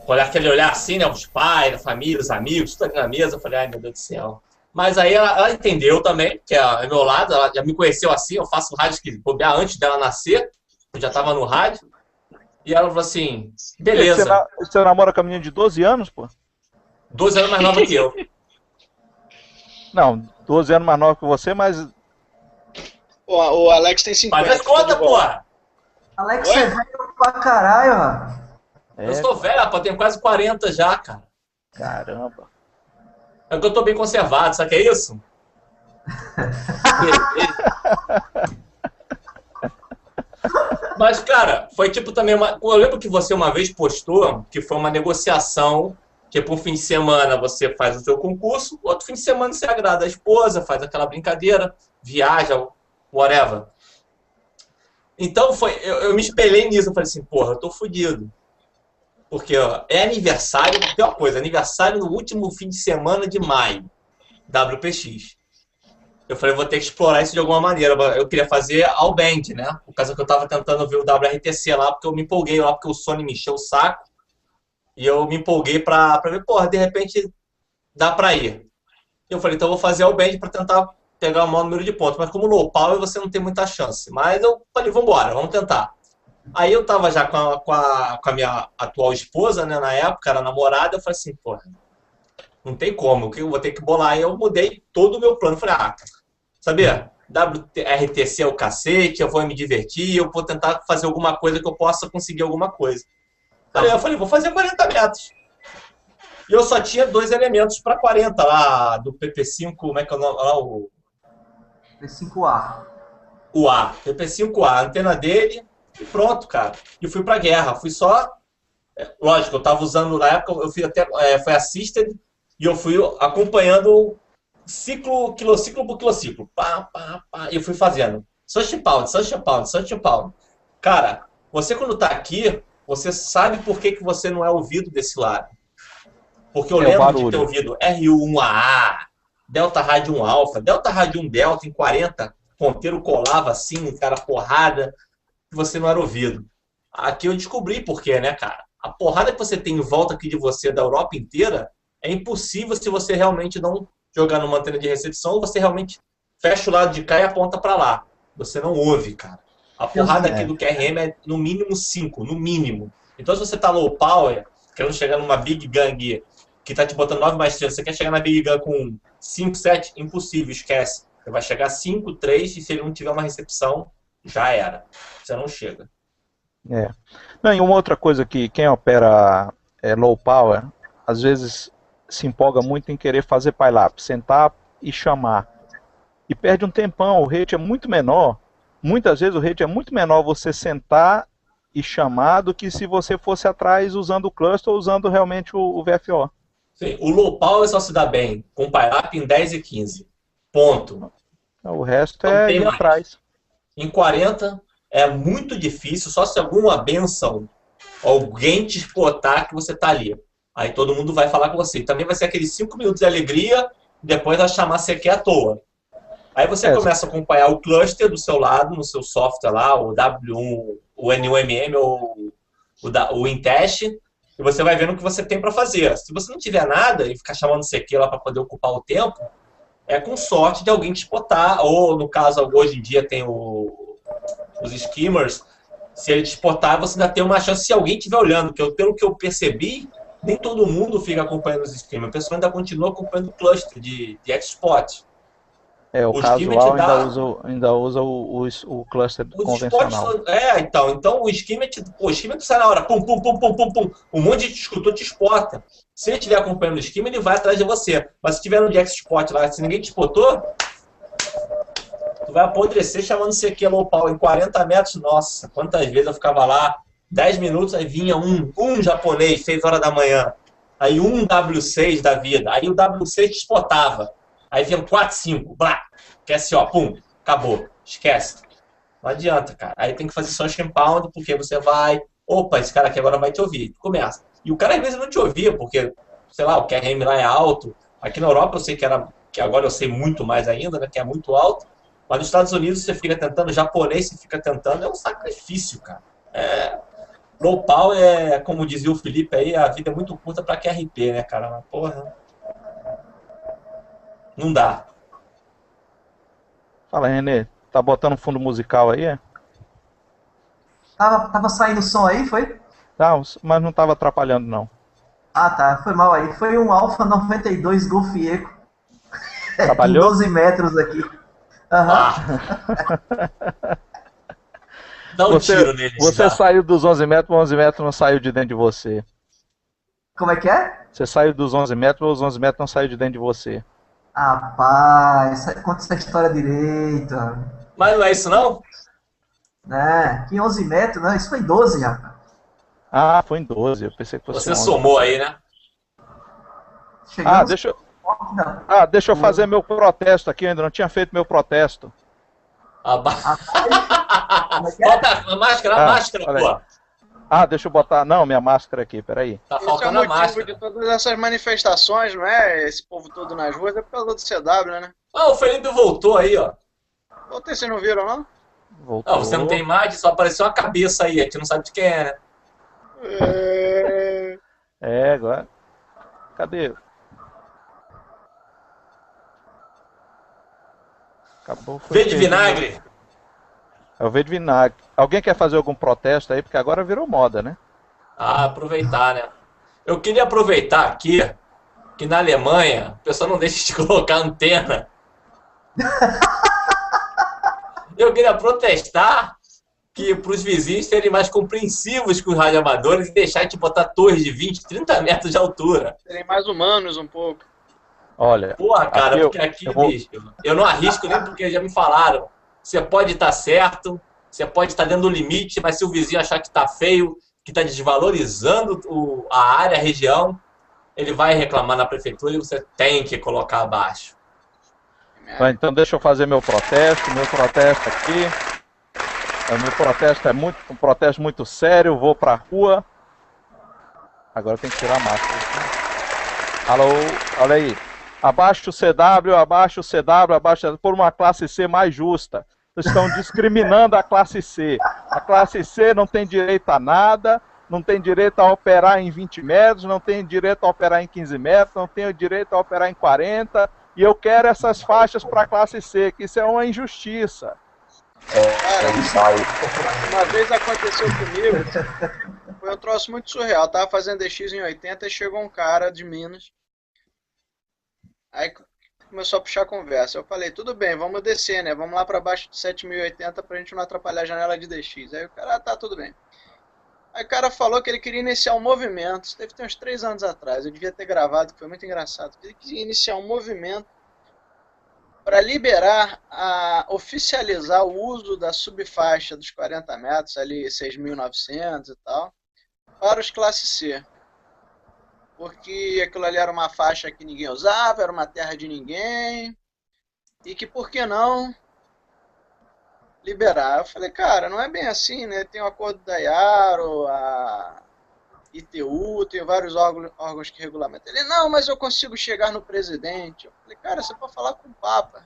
olhar aquele olhar assim, né, os pais, a família, os amigos, tudo aqui na mesa, eu falei, ai meu Deus do céu. Mas aí ela entendeu também, que é meu lado, ela já me conheceu assim, eu faço rádio que bobear antes dela nascer, eu já tava no rádio, e ela falou assim, beleza.
Você namora com a menina de 12 anos, pô?
12 anos mais nova que eu.
Não, 12 anos mais nova que você, mas...
O Alex tem 50.
Faz as contas, pô!
Alex, você é velho pra caralho, mano.
Eu sou velho, rapaz, tenho quase 40 já, cara.
Caramba.
É que eu tô bem conservado, sabe o que é isso? Mas, cara, foi tipo também eu lembro que você uma vez postou que foi uma negociação, tipo, um fim de semana você faz o seu concurso, outro fim de semana você agrada a esposa, faz aquela brincadeira, viaja, whatever. Então, eu me espelhei nisso, eu falei assim, porra, eu tô fudido. Porque ó, é aniversário, tem uma coisa, aniversário no último fim de semana de maio, WPX. Eu falei, vou ter que explorar isso de alguma maneira. Eu queria fazer all band, né? Por causa que eu tava tentando ver o WRTC lá, porque eu me empolguei lá, porque o Sony me encheu o saco. E eu me empolguei pra ver, porra, de repente dá pra ir. Eu falei, então eu vou fazer all band pra tentar pegar o maior número de pontos. Mas como low power, você não tem muita chance. Mas eu falei, vambora, vamos tentar. Aí eu tava já com a minha atual esposa, né, na época, era namorada, eu falei assim, porra, não tem como, eu vou ter que bolar. Aí eu mudei todo o meu plano, falei, sabia, WRTC é o cacete, eu vou me divertir, eu vou tentar fazer alguma coisa que eu possa conseguir alguma coisa. Aí eu falei, vou fazer 40 metros. E eu só tinha 2 elementos para 40 lá, do PP5, como é que é o nome lá? O
P5A.
O A, PP5A, a antena dele, e pronto, cara. E fui pra guerra. Fui só. Lógico, eu tava usando na época, eu fui até. Foi assisted e eu fui acompanhando quilociclo por quilociclo. Pá, pá, pá. E eu fui fazendo. Such pound, such pound, such pound. Cara, você quando tá aqui, você sabe por que você não é ouvido desse lado. Porque eu lembro de ter ouvido RU1AA, Delta Rádio 1 Alpha, Delta Rádio 1 Delta em 40. ponteiro colava assim, cara, porrada, e você não era ouvido. Aqui eu descobri por quê, né, cara? A porrada que você tem em volta aqui de você, da Europa inteira, é impossível se você realmente não jogar numa antena de recepção, ou você realmente fecha o lado de cá e aponta pra lá. Você não ouve, cara. A porrada aqui do QRM é no mínimo 5, no mínimo. Então se você tá low power, querendo chegar numa Big Gun que tá te botando 9 mais 3, você quer chegar na Big Gun com 5, 7, impossível, esquece. Você vai chegar 5, 3 e se ele não tiver uma recepção, já era. Você não chega.
Não, e uma outra coisa que quem opera low power, às vezes se empolga muito em querer fazer pile-up, sentar e chamar. E perde um tempão, o rate é muito menor. Muitas vezes o rate é muito menor você sentar e chamar do que se você fosse atrás usando o cluster ou usando realmente o VFO.
Sim, o low power só se dá bem com pile-up em 10 e 15. Ponto.
O resto
Não
é
tem
ir
mais.
atrás.
Em 40 é muito difícil, só se alguma benção, alguém te spotar que você tá ali. Aí todo mundo vai falar com você. Também vai ser aqueles 5 minutos de alegria, depois vai chamar você aqui à toa. Aí você começa a acompanhar o cluster do seu lado, no seu software lá, o W1, o NUMM ou o Intest, e você vai vendo o que você tem para fazer. Se você não tiver nada e ficar chamando CQ lá para poder ocupar o tempo, é com sorte de alguém te spotar, ou no caso, hoje em dia tem os skimmers, se ele te spotar, você ainda tem uma chance se alguém estiver olhando, que pelo que eu percebi, nem todo mundo fica acompanhando os skimmers, a pessoa ainda continua acompanhando o cluster de Xspot.
O casual ainda usa o cluster convencional.
Então o skimmer sai na hora, pum, pum, pum, pum, pum, pum, um monte de escutou te spota. Se ele estiver acompanhando o skimmer, ele vai atrás de você. Mas se estiver no Jack Spot lá, se ninguém te spotou, tu vai apodrecer chamando CQ low power em 40 metros. Nossa, quantas vezes eu ficava lá, 10 minutos, aí vinha um japonês, 6 horas da manhã. Aí um W6 da vida. Aí o W6 te spotava. Aí vinham 4, 5, blá, esquece, ó, pum, acabou, esquece. Não adianta, cara. Aí tem que fazer só pound, porque você vai, opa, esse cara aqui agora vai te ouvir. Tu começa. E o cara às vezes não te ouvia, porque, sei lá, o QRM lá é alto. Aqui na Europa eu sei que agora eu sei muito mais ainda, né, que é muito alto. Mas nos Estados Unidos você fica tentando, japonês você fica tentando, é um sacrifício, cara. Low power como dizia o Felipe aí, a vida é muito curta pra QRP, né, cara? Mas, porra... Não dá.
Fala, Renê. Tá botando fundo musical aí, é?
Tava saindo som aí, foi?
Tá, mas não tava atrapalhando, não.
Ah, tá. Foi mal aí. Foi um Alfa 92 Golf Eco.
Trabalhou?
Com 12 metros aqui.
Dá um tiro nele.
Você saiu dos 11 metros, mas 11 metros não saiu de dentro de você.
Como é que é?
Você saiu dos 11 metros, mas os 11 metros não saiu de dentro de você.
Rapaz, conta essa história direito.
Mas não é isso, não?
Que 11 metros, não. Isso foi 12, rapaz.
Ah, foi em 12. Eu pensei que fosse
Você
11.
somou aí, né?
Chegamos...
deixa eu fazer meu protesto aqui. Eu ainda não tinha feito meu protesto.
Bota a máscara, pô.
Deixa eu botar... Não, minha máscara aqui, peraí.
Tá faltando a máscara.
Esse é o motivo de todas essas manifestações, não é? Esse povo todo nas ruas, é por causa do CW, né?
O Felipe voltou aí, ó.
Voltei, vocês não viram, não?
Voltou.
Não, você não tem imagem, só apareceu uma cabeça aí, a gente não sabe de quem é, né?
Agora... Cadê? Acabou.
Vê de vinagre.
É o V de vinagre. Alguém quer fazer algum protesto aí? Porque agora virou moda, né?
Aproveitar, né? Eu queria aproveitar aqui que na Alemanha o pessoal não deixa de colocar antena. Eu queria protestar para os vizinhos serem mais compreensivos com os radioamadores e deixar de botar torres de 20, 30 metros de altura.
Serem mais humanos um pouco.
Olha.
Porra, cara, porque aqui, bicho, eu não arrisco nem porque já me falaram. Você pode estar certo, você pode estar dentro do limite, mas se o vizinho achar que está feio, que está desvalorizando a área, a região, ele vai reclamar na prefeitura e você tem que colocar abaixo.
Então deixa eu fazer meu protesto. Meu protesto aqui. Meu protesto é um protesto muito sério. Vou pra rua. Agora tem que tirar a máscara. Alô, olha aí. Abaixo o CW, abaixo o CW, abaixo o CW, por uma classe C mais justa. Vocês estão discriminando a classe C. A classe C não tem direito a nada, não tem direito a operar em 20 metros, não tem direito a operar em 15 metros, não tem direito a operar em 40, e eu quero essas faixas para a classe C, que isso é uma injustiça.
Uma vez aconteceu comigo, foi um troço muito surreal. Eu tava fazendo DX em 80 e chegou um cara de Minas. Aí começou a puxar a conversa. Eu falei, tudo bem, vamos descer, né? Vamos lá para baixo de 7080 pra gente não atrapalhar a janela de DX. Aí o cara, tá, tudo bem. Aí o cara falou que ele queria iniciar um movimento. Isso deve ter uns 3 anos atrás. Eu devia ter gravado, que foi muito engraçado. Ele queria iniciar um movimento para liberar, oficializar o uso da subfaixa dos 40 metros, ali 6.900 e tal, para os classe C. Porque aquilo ali era uma faixa que ninguém usava, era uma terra de ninguém, e que por que não liberar? Eu falei, cara, não é bem assim, né? Tem o acordo da IARO, a ITU, tem vários órgãos que regulamentam. Ele, não, mas eu consigo chegar no presidente. Eu falei, cara, você pode falar com o Papa.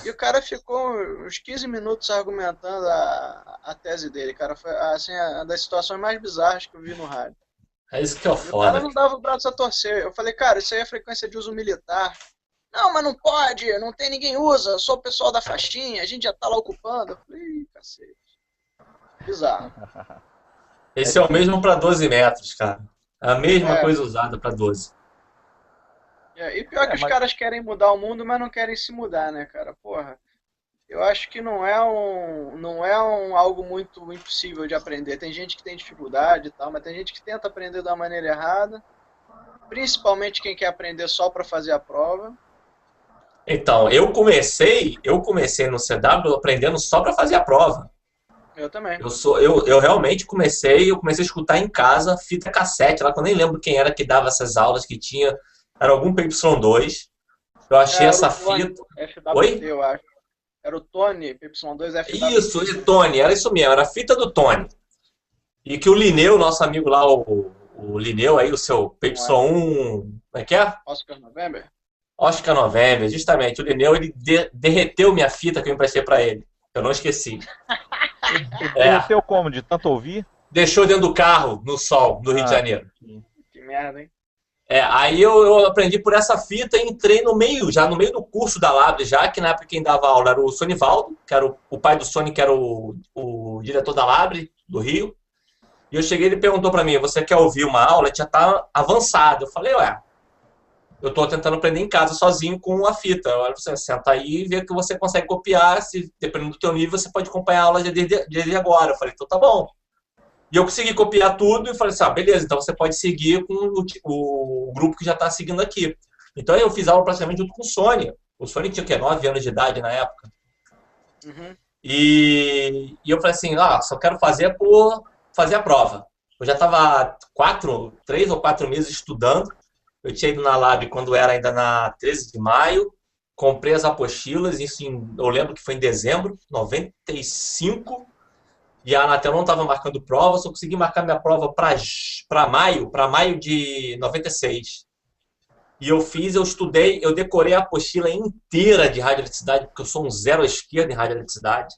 E o cara ficou uns 15 minutos argumentando a tese dele, cara. Foi assim, uma das situações mais bizarras que eu vi no rádio.
É isso que é
O
foda.
cara não dava o braço a torcer. Eu falei, cara, isso aí é frequência de uso militar. Não, mas não pode, não tem ninguém usa, só o pessoal da faixinha, a gente já tá lá ocupando. Eu falei, ih, cacete. Bizarro.
Esse é o mesmo para 12 metros, cara. A mesma coisa usada para 12.
E pior que os caras querem mudar o mundo, mas não querem se mudar, né, cara? Porra, eu acho que não é algo muito impossível de aprender. Tem gente que tem dificuldade e tal, mas tem gente que tenta aprender da maneira errada. Principalmente quem quer aprender só para fazer a prova.
Então, eu comecei no CW aprendendo só para fazer a prova.
Eu também.
Eu realmente comecei a escutar em casa fita cassete, lá que eu nem lembro quem era que dava essas aulas que tinha. Era algum PY2. Eu achei essa fita.
FWT,
Oi?
eu acho. Era o Tony, PY2 FWT.
Isso, o Tony, era isso mesmo, era a fita do Tony. E que o Lineu, nosso amigo lá, o Lineu aí, o seu PY1. Como é que é?
Oscar November?
Oscar November, justamente. O Lineu, ele derreteu minha fita que eu emprestei pra ele. Eu não esqueci.
Derreteu como? De tanto ouvir?
Deixou dentro do carro, no sol, no Rio de Janeiro.
Que merda, hein?
Aí eu aprendi por essa fita e entrei no meio do curso da Labre, já que na época quem dava aula era o Sonivaldo, que era o pai do Sony, que era o diretor da Labre, do Rio. E eu cheguei e ele perguntou pra mim, você quer ouvir uma aula? Já tá avançado. Eu falei, eu tô tentando aprender em casa sozinho com a fita. Olha, você senta aí e vê que você consegue copiar, se dependendo do teu nível, você pode acompanhar a aula desde agora. Eu falei, então tá bom. E eu consegui copiar tudo e falei assim, beleza, então você pode seguir com o grupo que já está seguindo aqui. Então eu fiz aula praticamente junto com o Sony. O Sony tinha o quê? 9 anos de idade na época.
Uhum.
E eu falei assim, só quero fazer por fazer a prova. Eu já estava 3 ou 4 meses estudando. Eu tinha ido na Lab quando era ainda na 13 de maio. Comprei as apostilas, isso eu lembro que foi em dezembro de 95. E a Anatel não estava marcando prova, só consegui marcar minha prova para maio de 96. E eu estudei, eu decorei a apostila inteira de radioeletricidade, porque eu sou um zero à esquerda em radioeletricidade.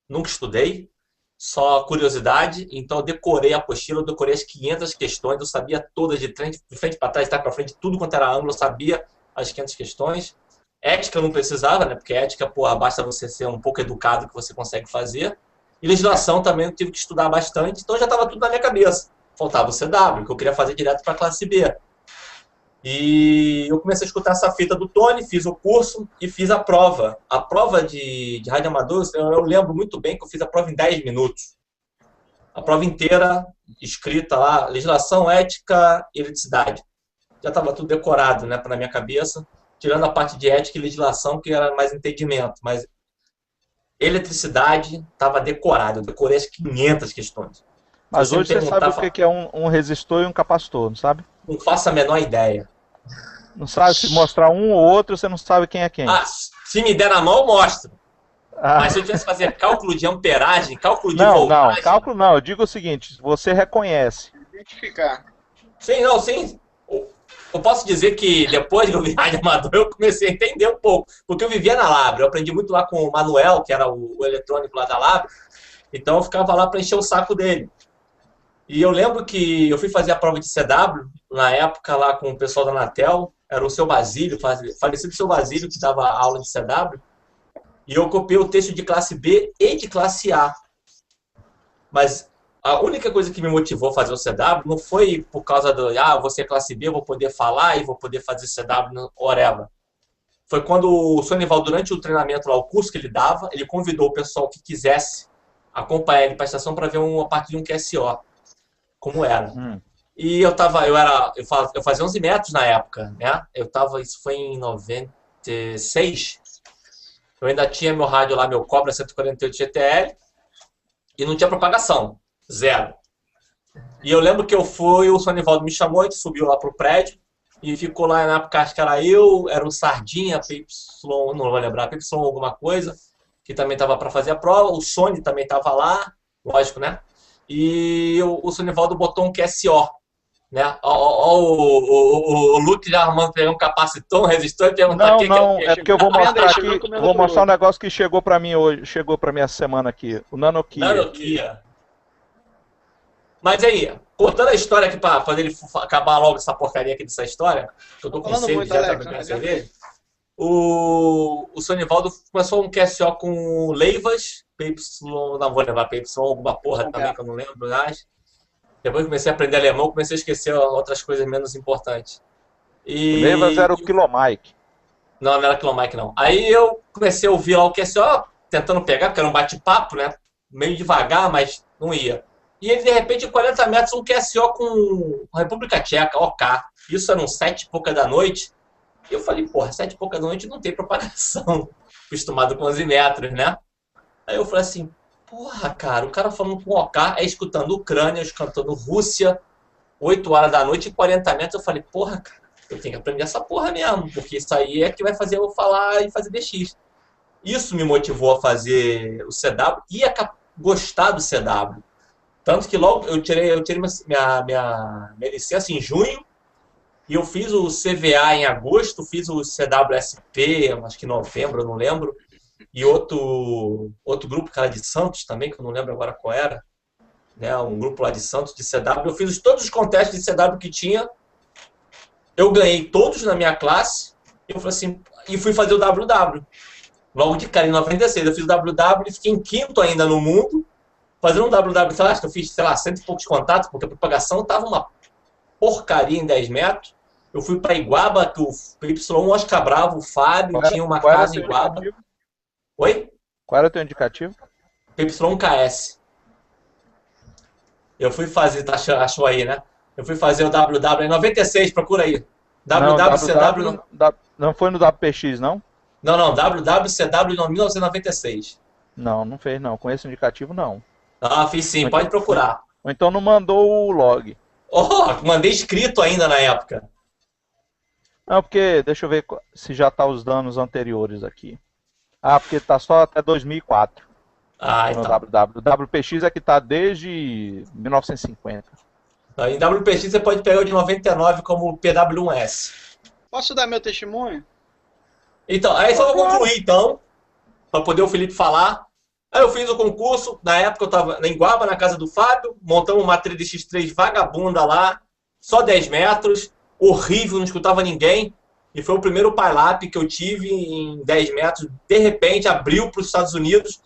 Nunca estudei, só curiosidade. Então eu decorei a apostila, eu decorei as 500 questões, eu sabia todas de frente para trás, para frente, tudo quanto era ângulo, eu sabia as 500 questões. Ética eu não precisava, né? Porque ética, basta você ser um pouco educado que você consegue fazer. E legislação também eu tive que estudar bastante, então já estava tudo na minha cabeça. Faltava o CW, que eu queria fazer direto para a classe B. E eu comecei a escutar essa fita do Tony, fiz o curso e fiz a prova. A prova de rádio amador, eu lembro muito bem que eu fiz a prova em 10 minutos. A prova inteira, escrita lá, legislação, ética e eletricidade. Já estava tudo decorado, né, na minha cabeça, tirando a parte de ética e legislação, que era mais entendimento, mas eletricidade estava decorado, eu decorei as 500 questões.
Mas hoje você sabe o que é um resistor e um capacitor, não sabe?
Não faço a menor ideia.
Não sabe se mostrar um ou outro, você não sabe quem é quem.
Se me der na mão, eu mostro. Mas se eu tivesse que fazer cálculo de amperagem, cálculo de voltagem...
Não, cálculo não. Eu digo o seguinte, você reconhece.
Identificar.
Sim. eu posso dizer que depois do rádio amador eu comecei a entender um pouco, porque eu vivia na Labra, eu aprendi muito lá com o Manuel, que era o eletrônico lá da Labra, então eu ficava lá para encher o saco dele. E eu lembro que eu fui fazer a prova de CW, na época lá com o pessoal da Anatel, era o seu Basílio, falecido seu Basílio, que dava aula de CW, e eu copiei o texto de classe B e de classe A. Mas a única coisa que me motivou a fazer o CW não foi por causa do, vou ser classe B, eu vou poder falar e vou poder fazer CW, whatever. Foi quando o Sonival, durante o treinamento lá, o curso que ele dava, ele convidou o pessoal que quisesse acompanhar ele para a estação para ver uma parte de um QSO, como era. E eu fazia 11 metros na época, né? Isso foi em 96. Eu ainda tinha meu rádio lá, meu Cobra 148 GTL, e não tinha propagação. Zero. E eu lembro que o Sonivaldo me chamou, a gente subiu lá pro prédio e ficou lá na época, acho que era o Sardinha, PY, não vou lembrar, PY alguma coisa, que também estava para fazer a prova, o Sony também estava lá, lógico, né? E o Sonivaldo botou um QSO, né? O Luke já arrumando pegar um capacitor, um resistor e perguntar
que é porque eu vou mostrar aqui, vou mostrar um negócio que chegou para mim hoje, chegou para mim essa semana aqui, o Nanokia.
Mas aí, contando a história aqui para fazer ele acabar logo essa porcaria aqui dessa história, que eu tô com sede já pra beber cerveja. O Sonivaldo começou um QSO com Leivas, PY, não vou levar PY, alguma porra também que eu não lembro mais. Depois comecei a aprender alemão, comecei a esquecer outras coisas menos importantes.
Leivas era o Kilomike.
Não era Kilomike não. Aí eu comecei a ouvir lá o QSO, tentando pegar, porque era um bate-papo, né? Meio devagar, mas não ia. E ele, de repente, em 40 metros, um QSO com a República Tcheca, OK. Isso era uns 7 e pouca da noite. E eu falei, porra, 7 e pouca da noite não tem propagação. Acostumado com 11 metros, né? Aí eu falei assim, porra, cara, o cara falando com OK, escutando Ucrânia, escutando Rússia, 8 horas da noite e 40 metros. Eu falei, porra, cara, eu tenho que aprender essa porra mesmo, porque isso aí é que vai fazer eu falar e fazer DX. Isso me motivou a fazer o CW e a gostar do CW. Tanto que logo eu tirei minha licença em junho e eu fiz o CVA em agosto, fiz o CWSP, acho que em novembro, eu não lembro, e outro grupo, cara, de Santos também, que eu não lembro agora qual era, né, um grupo lá de Santos, de CW. Eu fiz todos os contestes de CW que tinha, eu ganhei todos na minha classe, eu falei assim, e fui fazer o WW. Logo de cara, em 96, eu fiz o WW e fiquei em quinto ainda no mundo, fazendo um WW, acho que eu fiz, 100 e poucos contatos, porque a propagação estava uma porcaria em 10 metros. Eu fui para Iguaba, que o Y1 Oscar Bravo, o Fábio, tinha uma casa em Iguaba. Oi?
Qual era o teu indicativo?
PY1KS. Eu fui fazer, achou aí, né? Eu fui fazer o WW em 96, procura aí. WWCW.
Não foi no WPX, não?
Não, WWCW em 1996.
Não fez não, com esse indicativo não.
Fiz sim, pode procurar.
Ou então não mandou o log.
Mandei escrito ainda na época.
Não, porque, deixa eu ver se já tá os danos anteriores aqui. Porque tá só até 2004.
Então.
O WPX é que tá desde 1950.
Em WPX você pode pegar o de 99 como PW1S.
Posso dar meu testemunho?
Então, aí só vou concluir, então, para poder o Felipe falar. Aí eu fiz o concurso, na época eu estava em Guaba, na casa do Fábio, montamos uma 3X3 vagabunda lá, só 10 metros, horrível, não escutava ninguém, e foi o primeiro pileup que eu tive em 10 metros, de repente abriu para os Estados Unidos,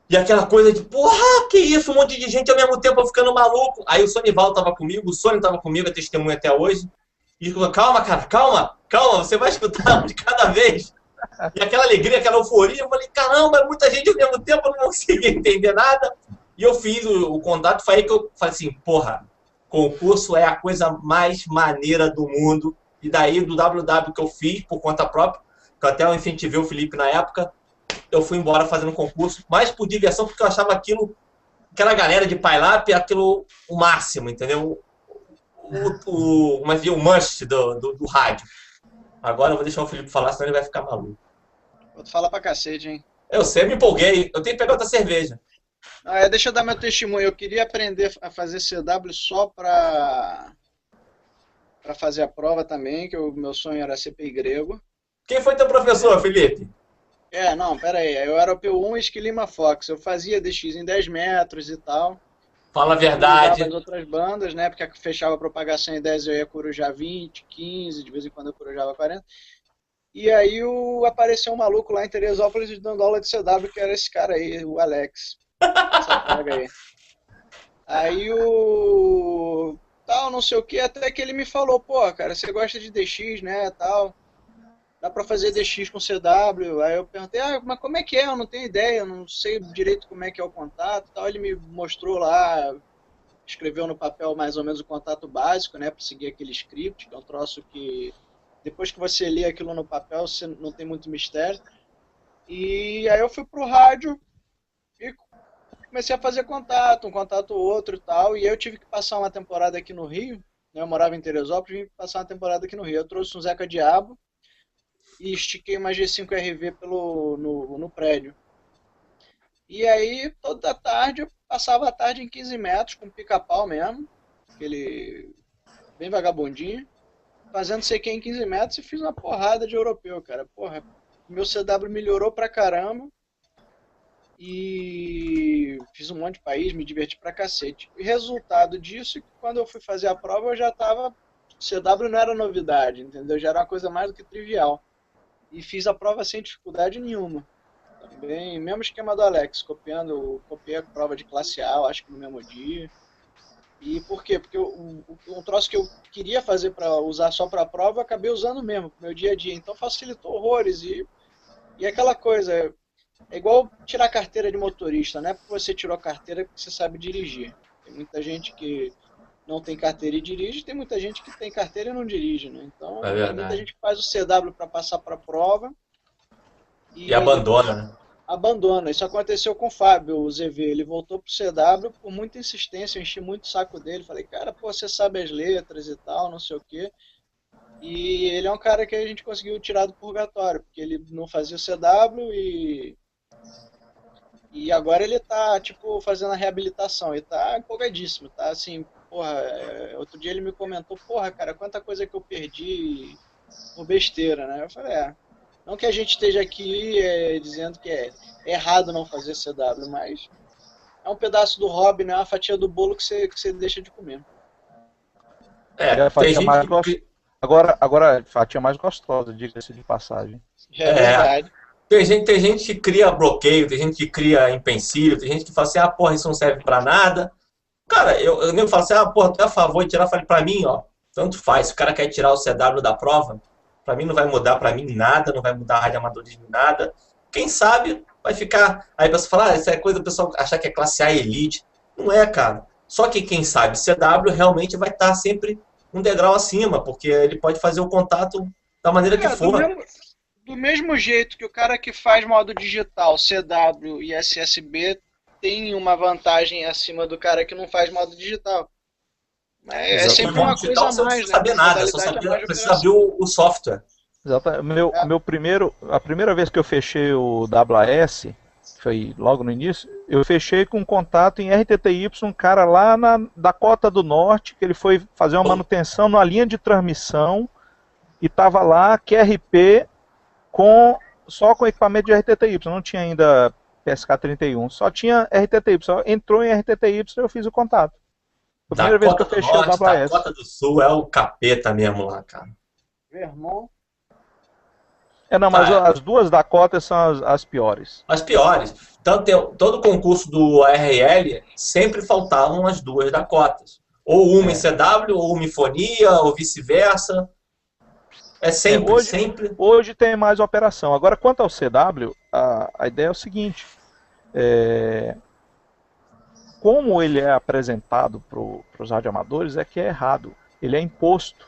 e aquela coisa de, porra, que isso, um monte de gente ao mesmo tempo, eu ficando maluco. Aí o Sonival estava comigo, o Sony estava comigo, é testemunha até hoje, e falou, calma, cara, calma, você vai escutar um de cada vez. E aquela alegria, aquela euforia, eu falei, caramba, é muita gente ao mesmo tempo, eu não consegui entender nada. E eu fiz o contato, foi aí que eu falei assim, porra, concurso é a coisa mais maneira do mundo. E daí, do WW que eu fiz, por conta própria, que eu até incentivei o Felipe na época, eu fui embora fazendo concurso, mais por diversão, porque eu achava aquela galera de pileup, aquilo o máximo, entendeu? O must do rádio. Agora eu vou deixar o Felipe falar, senão ele vai ficar maluco.
Vou falar pra cacete, hein?
Eu sei, me empolguei. Eu tenho que pegar outra cerveja.
Deixa eu dar meu testemunho. Eu queria aprender a fazer CW só pra para fazer a prova também, que o meu sonho era ser PI grego.
Quem foi teu professor, Felipe?
Não, pera aí. Eu era o P1 Esquilima Fox. Eu fazia DX em 10 metros e tal.
Fala a
Usava
verdade.
as outras bandas, né? Porque fechava a propagação em 10, eu ia corujar 20, 15, de vez em quando eu corujava 40. E aí apareceu um maluco lá em Teresópolis dando aula de CW, que era esse cara aí, o Alex. Essa praga aí. Aí tal, não sei o que, até que ele me falou, pô, cara, você gosta de DX, né, tal. Dá pra fazer DX com CW. Aí eu perguntei, mas como é que é? Eu não tenho ideia, eu não sei direito como é que é o contato, tal. Ele me mostrou lá, escreveu no papel mais ou menos o contato básico, né, pra seguir aquele script, que é um troço que depois que você lê aquilo no papel, você não tem muito mistério. E aí eu fui pro rádio e comecei a fazer contato, um contato outro e tal. E eu tive que passar uma temporada aqui no Rio, né? Eu morava em Teresópolis, tive que passar uma temporada aqui no Rio. Eu trouxe um Zeca Diabo e estiquei uma G5RV no prédio. E aí, toda tarde, eu passava a tarde em 15 metros, com pica-pau mesmo, aquele bem vagabundinho, fazendo CQ em 15 metros e fiz uma porrada de europeu, cara. Porra, meu CW melhorou pra caramba e fiz um monte de país, me diverti pra cacete. E resultado disso, quando eu fui fazer a prova, eu já tava... CW não era novidade, entendeu? Já era uma coisa mais do que trivial. E fiz a prova sem dificuldade nenhuma. Também, mesmo esquema do Alex, copiei a prova de classe A, eu acho que no mesmo dia. E por quê? Porque um troço que eu queria fazer para usar só para a prova, eu acabei usando mesmo, pro meu dia a dia. Então facilitou horrores. E aquela coisa, é igual tirar carteira de motorista, não é porque você tirou a carteira que você sabe dirigir. Tem muita gente que não tem carteira e dirige, tem muita gente que tem carteira e não dirige, né? Então, tem muita gente que faz o CW para passar para a prova
e abandona, né?
Abandona. Isso aconteceu com o Fábio, o ZV. Ele voltou pro CW por muita insistência, eu enchi muito o saco dele. Falei, cara, pô, você sabe as letras e tal, não sei o quê. E ele é um cara que a gente conseguiu tirar do purgatório, porque ele não fazia o CW e agora ele tá, tipo, fazendo a reabilitação. Ele tá empolgadíssimo, tá assim, porra, outro dia ele me comentou, porra, cara, quanta coisa que eu perdi por besteira, né? Eu falei, não que a gente esteja aqui dizendo que é errado não fazer CW, mas é um pedaço do hobby, né? Uma fatia do bolo que você deixa de comer.
A fatia mais agora a fatia mais gostosa, diga-se de passagem.
É verdade.
Tem gente que cria bloqueio, tem gente que cria empecilho, tem gente que fala assim, porra, isso não serve pra nada. Cara, eu nem falo assim, porra, tu é a favor de tirar? Eu falei, pra mim, tanto faz. Se o cara quer tirar o CW da prova, pra mim não vai mudar pra mim nada, não vai mudar a radioamadorismo nada. Quem sabe vai ficar... Aí a pessoa fala, isso é coisa do pessoal achar que é classe A elite. Não é, cara. Só que quem sabe CW realmente vai estar sempre um degrau acima, porque ele pode fazer o contato da maneira que for.
Do mesmo jeito que o cara que faz modo digital, CW e SSB, tem uma vantagem acima do cara que não faz modo digital. É sempre uma coisa a mais,
não precisa saber nada, só precisa abrir o software.
Exatamente. A primeira vez que eu fechei o WAS, foi logo no início, eu fechei com um contato em RTTY, um cara lá na Dakota do Norte, que ele foi fazer uma manutenção numa linha de transmissão e tava lá QRP só com equipamento de RTTY, não tinha ainda PSK31, só tinha RTTY, só entrou em RTTY e eu fiz o contato. Foi a primeira vez que eu fechei o WAS.
Dakota do Sul é o capeta mesmo lá, cara.
Vermont.
Não, mas as duas Dakotas são as piores.
As piores. Então, todo concurso do ARL sempre faltavam as duas Dakotas. Ou uma em CW, ou uma em fonia, ou vice-versa. É sempre, sempre.
Hoje tem mais operação. Agora, quanto ao CW, a ideia é o seguinte. Como ele é apresentado para os radioamadores, é que é errado. Ele é imposto.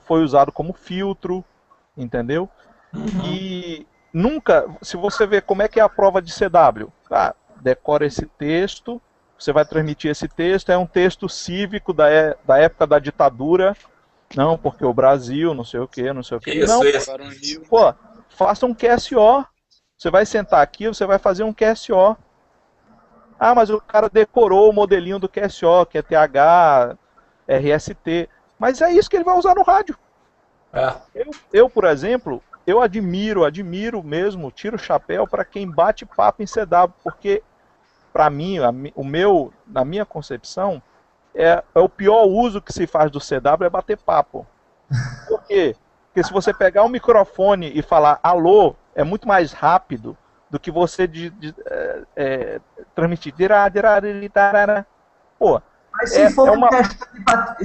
Foi usado como filtro, entendeu?
Uhum.
E nunca, se você ver como é que é a prova de CW, decora esse texto, você vai transmitir esse texto, é um texto cívico da época da ditadura, não, porque o Brasil, não sei o que, não sei o que.
Isso.
Pô, faça um QSO, você vai sentar aqui, você vai fazer um QSO. Mas o cara decorou o modelinho do QSO, que é TH, RST. Mas é isso que ele vai usar no rádio.
É.
Eu, por exemplo, eu admiro mesmo, tiro o chapéu para quem bate papo em CW, porque para mim, na minha concepção, é o pior uso que se faz do CW é bater papo. Por quê? Porque se você pegar um microfone e falar alô, é muito mais rápido do que você transmitir. Pô,
Mas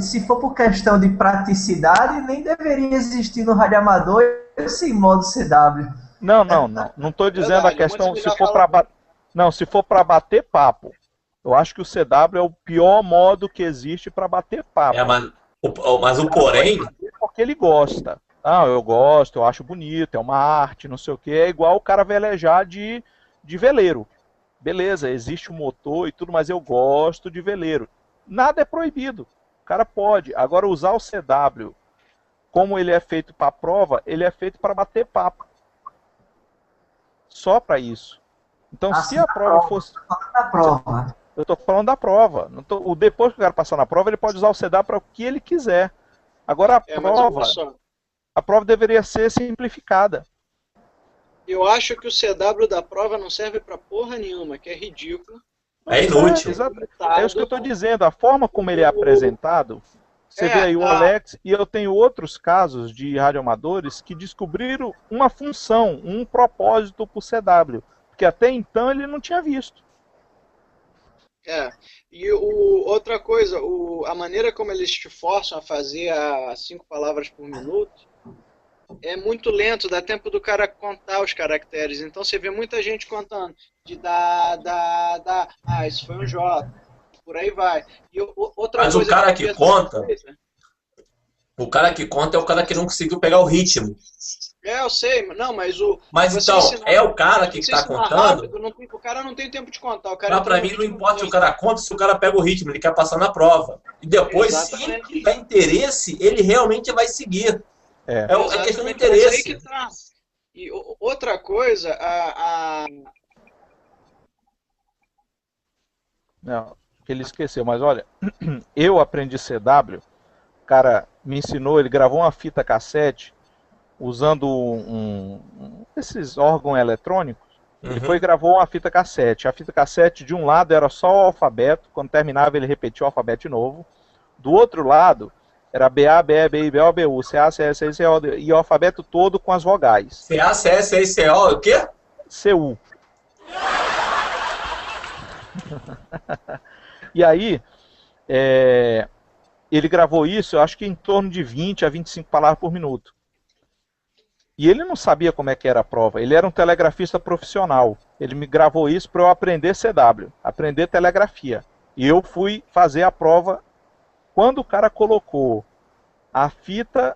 se for por questão de praticidade, nem deveria existir no rádio amador esse modo CW.
Não estou dizendo a questão se for para bater papo. Eu acho que o CW é o pior modo que existe para bater papo.
Mas o porém...
Porque ele gosta. Eu gosto, eu acho bonito, é uma arte, não sei o que. É igual o cara velejar de veleiro. Beleza, existe o motor e tudo, mas eu gosto de veleiro. Nada é proibido. O cara pode. Agora, usar o CW, como ele é feito para prova, ele é feito para bater papo. Só para isso. Então, se a prova fosse... Eu estou falando da prova. Depois que o cara passar na prova, ele pode usar o CW para o que ele quiser. Agora, a prova deveria ser simplificada.
Eu acho que o CW da prova não serve pra porra nenhuma, que é ridículo.
É inútil.
É isso que eu estou dizendo. A forma como ele é apresentado, você vê aí o Alex, e eu tenho outros casos de radioamadores que descobriram uma função, um propósito para o CW, porque até então ele não tinha visto.
E outra coisa, a maneira como eles te forçam a fazer as 5 palavras por minuto é muito lento, dá tempo do cara contar os caracteres. Então você vê muita gente contando de isso foi um J, por aí vai. E outra
Mas
coisa
o cara que conta, o cara que conta é o cara que não conseguiu pegar o ritmo.
Eu sei, não, mas
Mas então, é o cara que está contando?
Rápido, o cara não tem tempo de contar.
Mas para mim não importa se o cara conta, se o cara pega o ritmo, ele quer passar na prova. E depois, se ele tiver interesse, ele realmente vai seguir. É questão de interesse.
Aí que tá. E outra coisa,
Não, ele esqueceu, mas olha, eu aprendi CW, o cara me ensinou, ele gravou uma fita cassete usando esses órgãos eletrônicos. Ele foi e gravou uma fita cassete. A fita cassete, de um lado, era só o alfabeto. Quando terminava, ele repetia o alfabeto de novo. Do outro lado, era BA, BE, BI, BO, BU, CA, CS, CO, e o alfabeto todo com as vogais.
CA, CS, CO, o quê?
CU. E aí, ele gravou isso, eu acho que em torno de 20 a 25 palavras por minuto. E ele não sabia como é que era a prova. Ele era um telegrafista profissional. Ele me gravou isso para eu aprender CW, aprender telegrafia. E eu fui fazer a prova. Quando o cara colocou a fita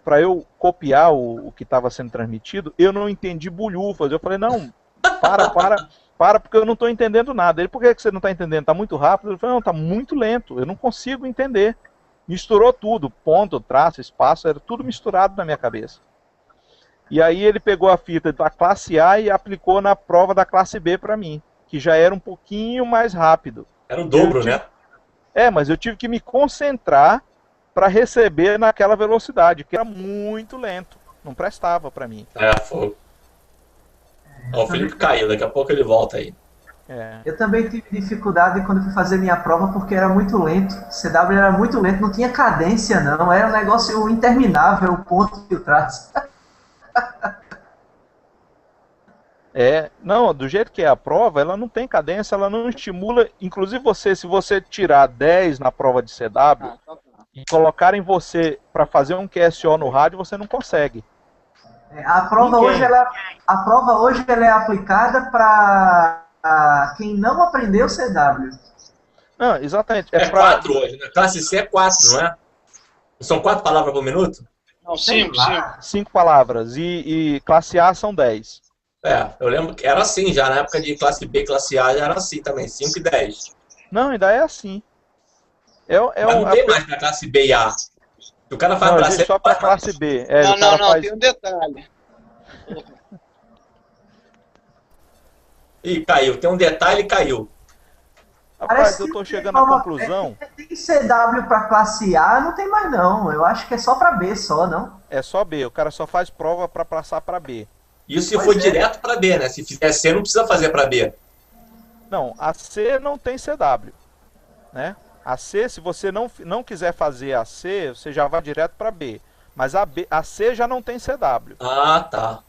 para eu copiar o que estava sendo transmitido, eu não entendi bulhufas. Eu falei, não, para, porque eu não estou entendendo nada. Ele, por que você não está entendendo? Está muito rápido? Eu falei, não, está muito lento, eu não consigo entender. Misturou tudo, ponto, traço, espaço, era tudo misturado na minha cabeça. E aí ele pegou a fita da classe A e aplicou na prova da classe B para mim, que já era um pouquinho mais rápido.
Era o dobro, né?
Mas eu tive que me concentrar para receber naquela velocidade, que era muito lento. Não prestava para mim.
Foi. O Felipe caiu, daqui a pouco ele volta aí.
Eu também tive dificuldade quando fui fazer minha prova porque era muito lento. CW era muito lento, não tinha cadência não, era um negócio interminável, o ponto e o traço.
Não, do jeito que é a prova, ela não tem cadência, ela não estimula. Inclusive se você tirar 10 na prova de CW e colocarem você para fazer um QSO no rádio, você não consegue.
A prova hoje ela é aplicada para quem não aprendeu CW.
Não, exatamente.
4 hoje, né? Classe C é 4, não é? São 4 palavras por minuto?
Não, 5.
5 palavras. E classe A são 10.
Eu lembro que era assim já, na época de classe B, classe A já era assim também, 5 e 10.
Não, ainda é assim.
Mas não tem mais pra classe B e A. O cara faz
pra C, só pra classe B.
Não, tem um detalhe.
Ih, caiu. Tem um detalhe e caiu.
Rapaz, eu tô chegando à conclusão.
Tem CW para classe A não tem mais não. Eu acho que é só para B só, não?
É só B, o cara só faz prova para passar para B.
Isso se for direto para B, né? Se fizer C, não precisa fazer para B.
Não, a C não tem CW, né? A C, se você não quiser fazer a C, você já vai direto para B. Mas a C já não tem CW.
Ah, tá.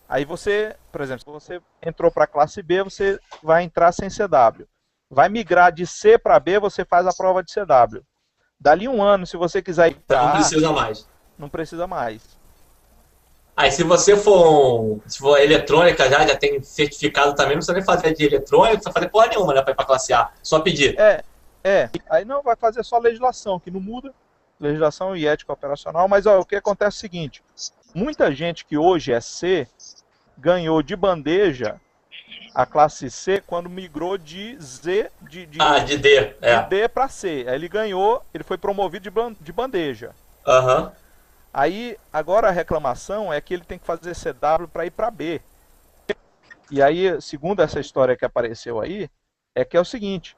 Aí você, por exemplo, se você entrou para a classe B, você vai entrar sem CW. Vai migrar de C para B, você faz a prova de CW. Dali um ano, se você quiser ir
Então
para
não
A,
precisa mais.
não precisa mais.
Aí se você se for eletrônica já tem certificado também, não precisa nem fazer de eletrônica, não precisa fazer porra nenhuma, né, para ir para classe A. Só pedir.
Aí não vai fazer só legislação, que não muda. Legislação e ética operacional, mas ó, o que acontece é o seguinte, muita gente que hoje é C, ganhou de bandeja a classe C quando migrou de Z, de
D.
de D para C. Aí ele ganhou, ele foi promovido de bandeja.
Aham.
Aí, agora a reclamação é que ele tem que fazer CW para ir para B. E aí, segundo essa história que apareceu aí, é que é o seguinte,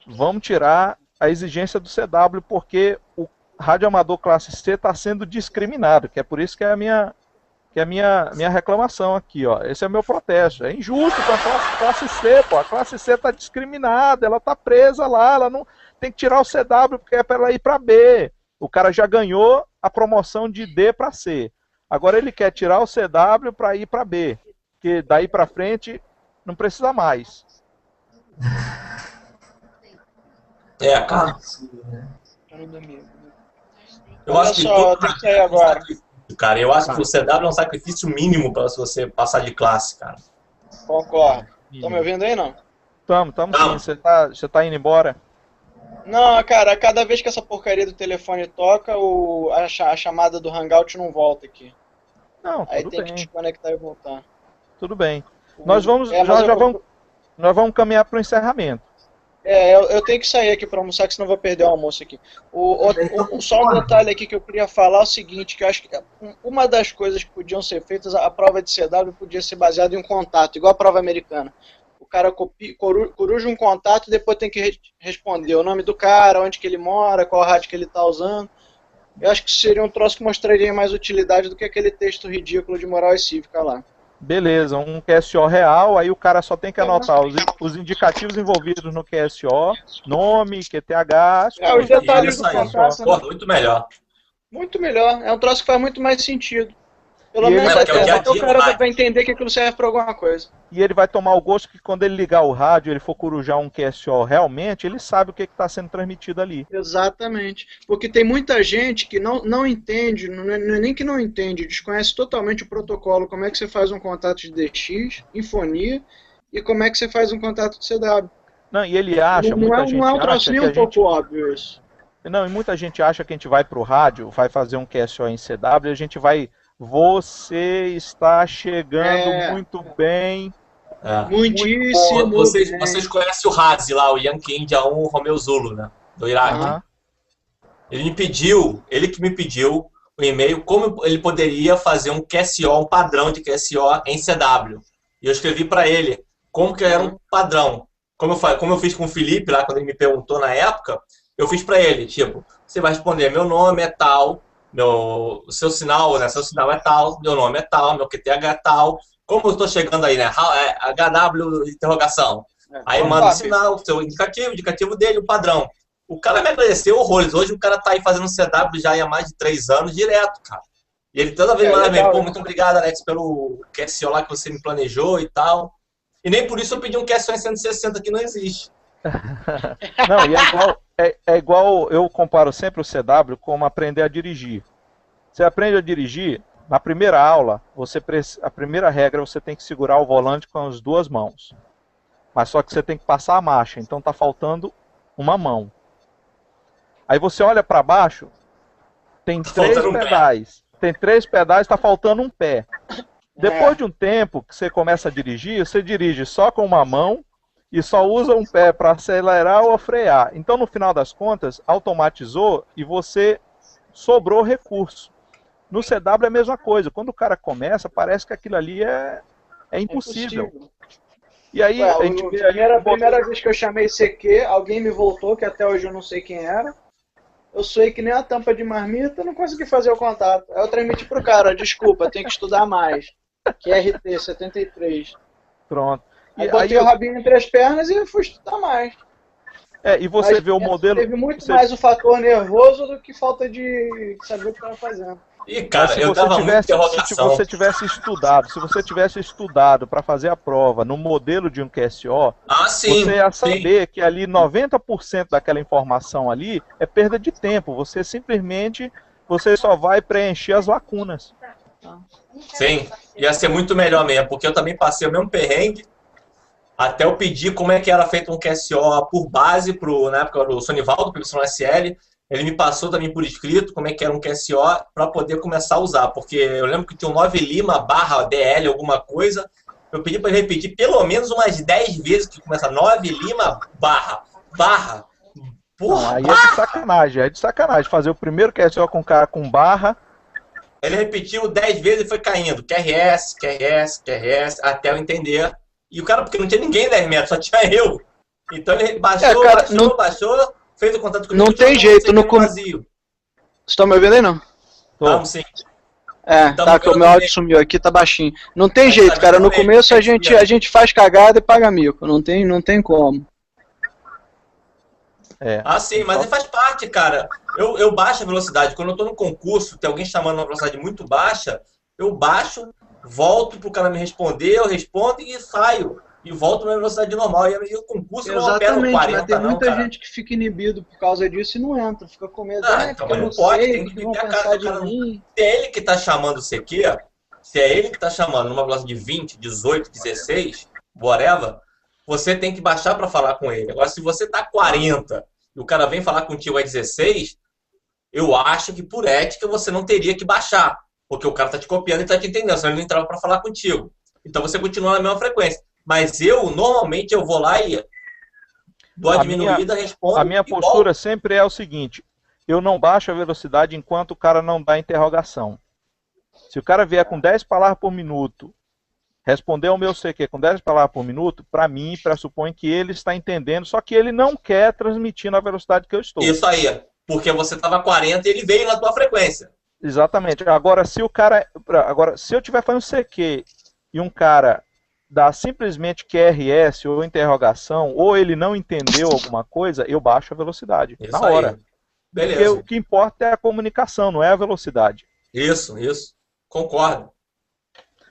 vamos tirar a exigência do CW porque o radioamador classe C está sendo discriminado, que é por isso que é a minha reclamação aqui, ó. Esse é o meu protesto. É injusto com a classe C, pô. A classe C está discriminada, ela está presa lá, ela não tem que tirar o CW porque é para ela ir para B. O cara já ganhou a promoção de D para C. Agora ele quer tirar o CW para ir para B, que daí para frente não precisa mais.
Cara. Eu
Olha
acho que
só, tem que sair agora.
Cara, eu acho que o CW é um sacrifício mínimo para você passar de classe, cara.
Concordo. Estão me ouvindo aí, não?
Tamo sim. Você tá indo embora?
Não, cara, cada vez que essa porcaria do telefone toca, a chamada do Hangout não volta aqui.
Não,
Aí
tudo
tem
bem.
que desconectar e voltar.
Tudo bem. Nós vamos,
mas
nós vamos caminhar para o encerramento.
eu tenho que sair aqui para almoçar, que senão eu vou perder o almoço aqui. Só um detalhe aqui que eu queria falar é o seguinte, que eu acho que uma das coisas que podiam ser feitas, a prova de CW podia ser baseada em um contato, igual a prova americana. O cara coruja um contato e depois tem que responder o nome do cara, onde que ele mora, qual rádio que ele está usando. Eu acho que isso seria um troço que mostraria mais utilidade do que aquele texto ridículo de moral e cívica lá.
Beleza, um QSO real, aí o cara só tem que anotar os indicativos envolvidos no QSO, nome, QTH...
Os detalhes do
contrato, né? Muito melhor.
Muito melhor, é um troço que faz muito mais sentido. Pelo
E
menos
ele
vai-
até o cara vai entender que aquilo serve para alguma coisa.
E ele vai tomar o gosto que quando ele ligar o rádio, ele for corujar um QSO realmente, ele sabe o que está sendo transmitido ali.
Exatamente. Porque tem muita gente que não entende, não é nem que não entende, desconhece totalmente o protocolo, como é que você faz um contato de DX, infonia, e como é que você faz um contato de CW.
Não, e ele acha, muita gente
não é um
acha
troço
que
nem
a
um
gente...
pouco óbvio isso.
Não, e muita gente acha que a gente vai pro rádio, vai fazer um QSO em CW, a gente vai... Você está chegando muito bem.
Muitíssimo bem.
Vocês conhecem o Razi lá, o Yankee India 1 Romeo Zulu, né? Do Iraque. Ele que me pediu o e-mail, como ele poderia fazer um QSO, um padrão de QSO em CW. E eu escrevi para ele como que era um padrão. Como eu fiz com o Felipe lá, quando ele me perguntou na época, eu fiz para ele, tipo, você vai responder, meu nome é tal, seu sinal, né? Seu sinal é tal, meu nome é tal, meu QTH é tal. Como eu estou chegando aí, né? HW interrogação. Aí manda o sinal, seu indicativo dele, o padrão. O cara me agradeceu horrores. Hoje o cara tá aí fazendo CW já há mais de 3 anos direto, cara. E ele toda vez manda bem, pô, muito obrigado, Alex, pelo QSO lá que você me planejou e tal. E nem por isso eu pedi um QSO em 160 que não existe.
Não, e é igual, eu comparo sempre o CW como aprender a dirigir. Você aprende a dirigir, na primeira aula, a primeira regra você tem que segurar o volante com as 2 mãos. Mas só que você tem que passar a marcha, então tá faltando uma mão. Aí você olha para baixo, tem 3 pedais. Tem 3 pedais, tá faltando um pé. Depois de um tempo que você começa a dirigir, você dirige só com uma mão e só usa um pé para acelerar ou frear. Então, no final das contas, automatizou e você sobrou recurso. No CW é a mesma coisa. Quando o cara começa, parece que aquilo ali é impossível. E aí
Ué,
a gente vê aí
a primeira vez que eu chamei CQ, alguém me voltou, que até hoje eu não sei quem era. Eu suei que nem a tampa de marmita, não consegui fazer o contato. Aí eu transmiti pro cara, desculpa, tem que estudar mais. QRT 73.
Pronto.
Aí botei o rabinho entre as pernas e fui estudar mais.
E você
Mas
vê o modelo...
teve muito mais o fator nervoso do que falta de saber o que estava fazendo.
E, cara, eu dava muita interrogação.
Se você tivesse estudado para fazer a prova no modelo de um QSO,
sim,
você ia saber que ali 90% daquela informação ali é perda de tempo. Você simplesmente só vai preencher as lacunas.
Sim, ia ser muito melhor mesmo, porque eu também passei o mesmo perrengue. Até eu pedi como é que era feito um QSO por base, na época do Sonivaldo, pro YSL. Ele me passou também por escrito como é que era um QSO para poder começar a usar. Porque eu lembro que tinha um 9 Lima / DL, alguma coisa. Eu pedi para ele repetir pelo menos umas 10 vezes que começa 9 Lima / barra. Porra,
não, aí é de sacanagem. Fazer o primeiro QSO com cara com barra.
Ele repetiu 10 vezes e foi caindo. QRS, até eu entender. E o cara, porque não tinha ninguém 10 metros, só tinha eu. Então ele baixou, baixou, fez o contato comigo.
Não tem jeito, no
vazio.
Vocês estão me ouvindo aí, não?
Vamos sim.
Tá, que o meu áudio sumiu aqui, tá baixinho. Não tem jeito, cara, no começo a gente faz cagada e paga mico, não tem como.
Sim, mas faz parte, cara. Eu baixo a velocidade. Quando eu tô no concurso, tem alguém chamando uma velocidade muito baixa, eu baixo, volto pro cara me responder, eu respondo e saio. E volto na velocidade normal. E o concurso não opera no 40,
mas tem muita
cara.
gente que fica inibido por causa disso e não entra. Fica com medo.
Então, mas não pode, tem que ter a cara do cara. Se é ele que tá chamando o CQ, se é ele que tá chamando numa velocidade de 20, 18, 16, whatever, você tem que baixar para falar com ele. Agora, se você tá 40 e o cara vem falar contigo a 16, eu acho que por ética você não teria que baixar, porque o cara tá te copiando e tá te entendendo, senão ele não entrava para falar contigo. Então você continua na mesma frequência. Mas normalmente eu vou lá e dou a diminuída, respondo.
A minha postura sempre é o seguinte: eu não baixo a velocidade enquanto o cara não dá interrogação. Se o cara vier com 10 palavras por minuto, responder ao meu CQ com 10 palavras por minuto, para mim, pressupõe que ele está entendendo, só que ele não quer transmitir na velocidade que eu estou.
Isso aí, porque você estava 40 e ele veio na tua frequência.
Exatamente. Agora, se eu estiver fazendo CQ e um cara dá simplesmente QRS ou interrogação, ou ele não entendeu alguma coisa, eu baixo a velocidade.
Isso
na hora.
Aí. Beleza.
Porque o que importa é a comunicação, não é a velocidade.
Isso. Concordo.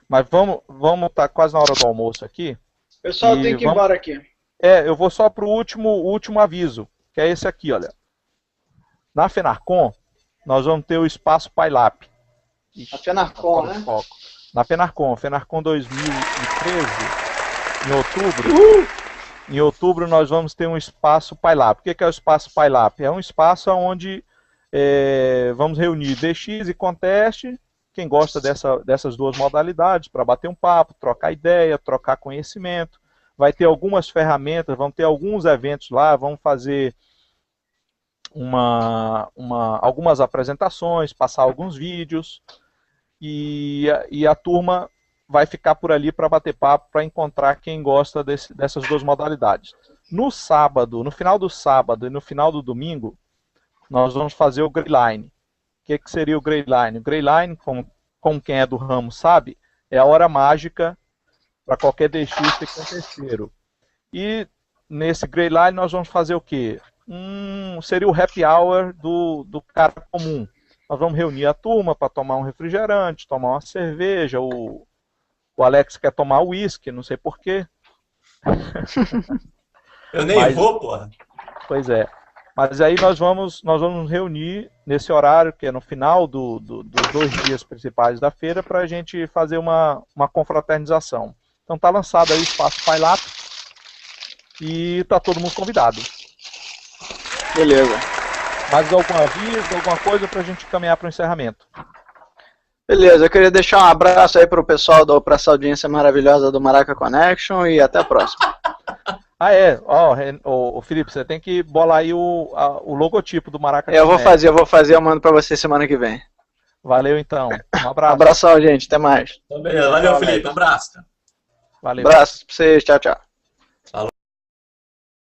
Mas vamos estar quase na hora do almoço aqui.
Pessoal, tem que ir embora aqui.
Eu vou só para o último aviso, que é esse aqui, olha. Na FENARCON, nós vamos ter o espaço PyLab.
A FENARCON, né?
Na FENARCON 2013, em outubro nós vamos ter um espaço PyLab. O que é o espaço PyLab? É um espaço onde vamos reunir DX e Contest, quem gosta dessas duas modalidades, para bater um papo, trocar ideia, trocar conhecimento. Vai ter algumas ferramentas, vão ter alguns eventos lá, vamos fazer algumas apresentações, passar alguns vídeos. E a turma vai ficar por ali para bater papo, para encontrar quem gosta dessas duas modalidades. No sábado, no final do sábado e no final do domingo, nós vamos fazer o Greyline. O que seria o Greyline? O Greyline, como quem é do ramo sabe, é a hora mágica para qualquer DX ter terceiro. E nesse Greyline nós vamos fazer o quê? Seria o happy hour do cara comum. Nós vamos reunir a turma para tomar um refrigerante, tomar uma cerveja. O Alex quer tomar uísque, não sei porquê.
Eu nem vou, porra.
Pois é. Mas aí nós vamos reunir nesse horário, que é no final dos 2 dias principais da feira, para a gente fazer uma confraternização. Então está lançado aí o Espaço PyLab e está todo mundo convidado.
Beleza.
Mais algum aviso, alguma coisa para a gente caminhar para o encerramento?
Beleza, eu queria deixar um abraço aí para o pessoal, para essa audiência maravilhosa do Maraca Connection e até a próxima.
Felipe, você tem que bolar aí o logotipo do Maraca
Connection. Eu vou fazer, eu mando para você semana que vem.
Valeu então, um abraço.
Abração, gente, até mais.
Então, beleza. Valeu, Felipe, abraço.
Valeu.
Abraço para vocês, tchau, tchau.
Falou.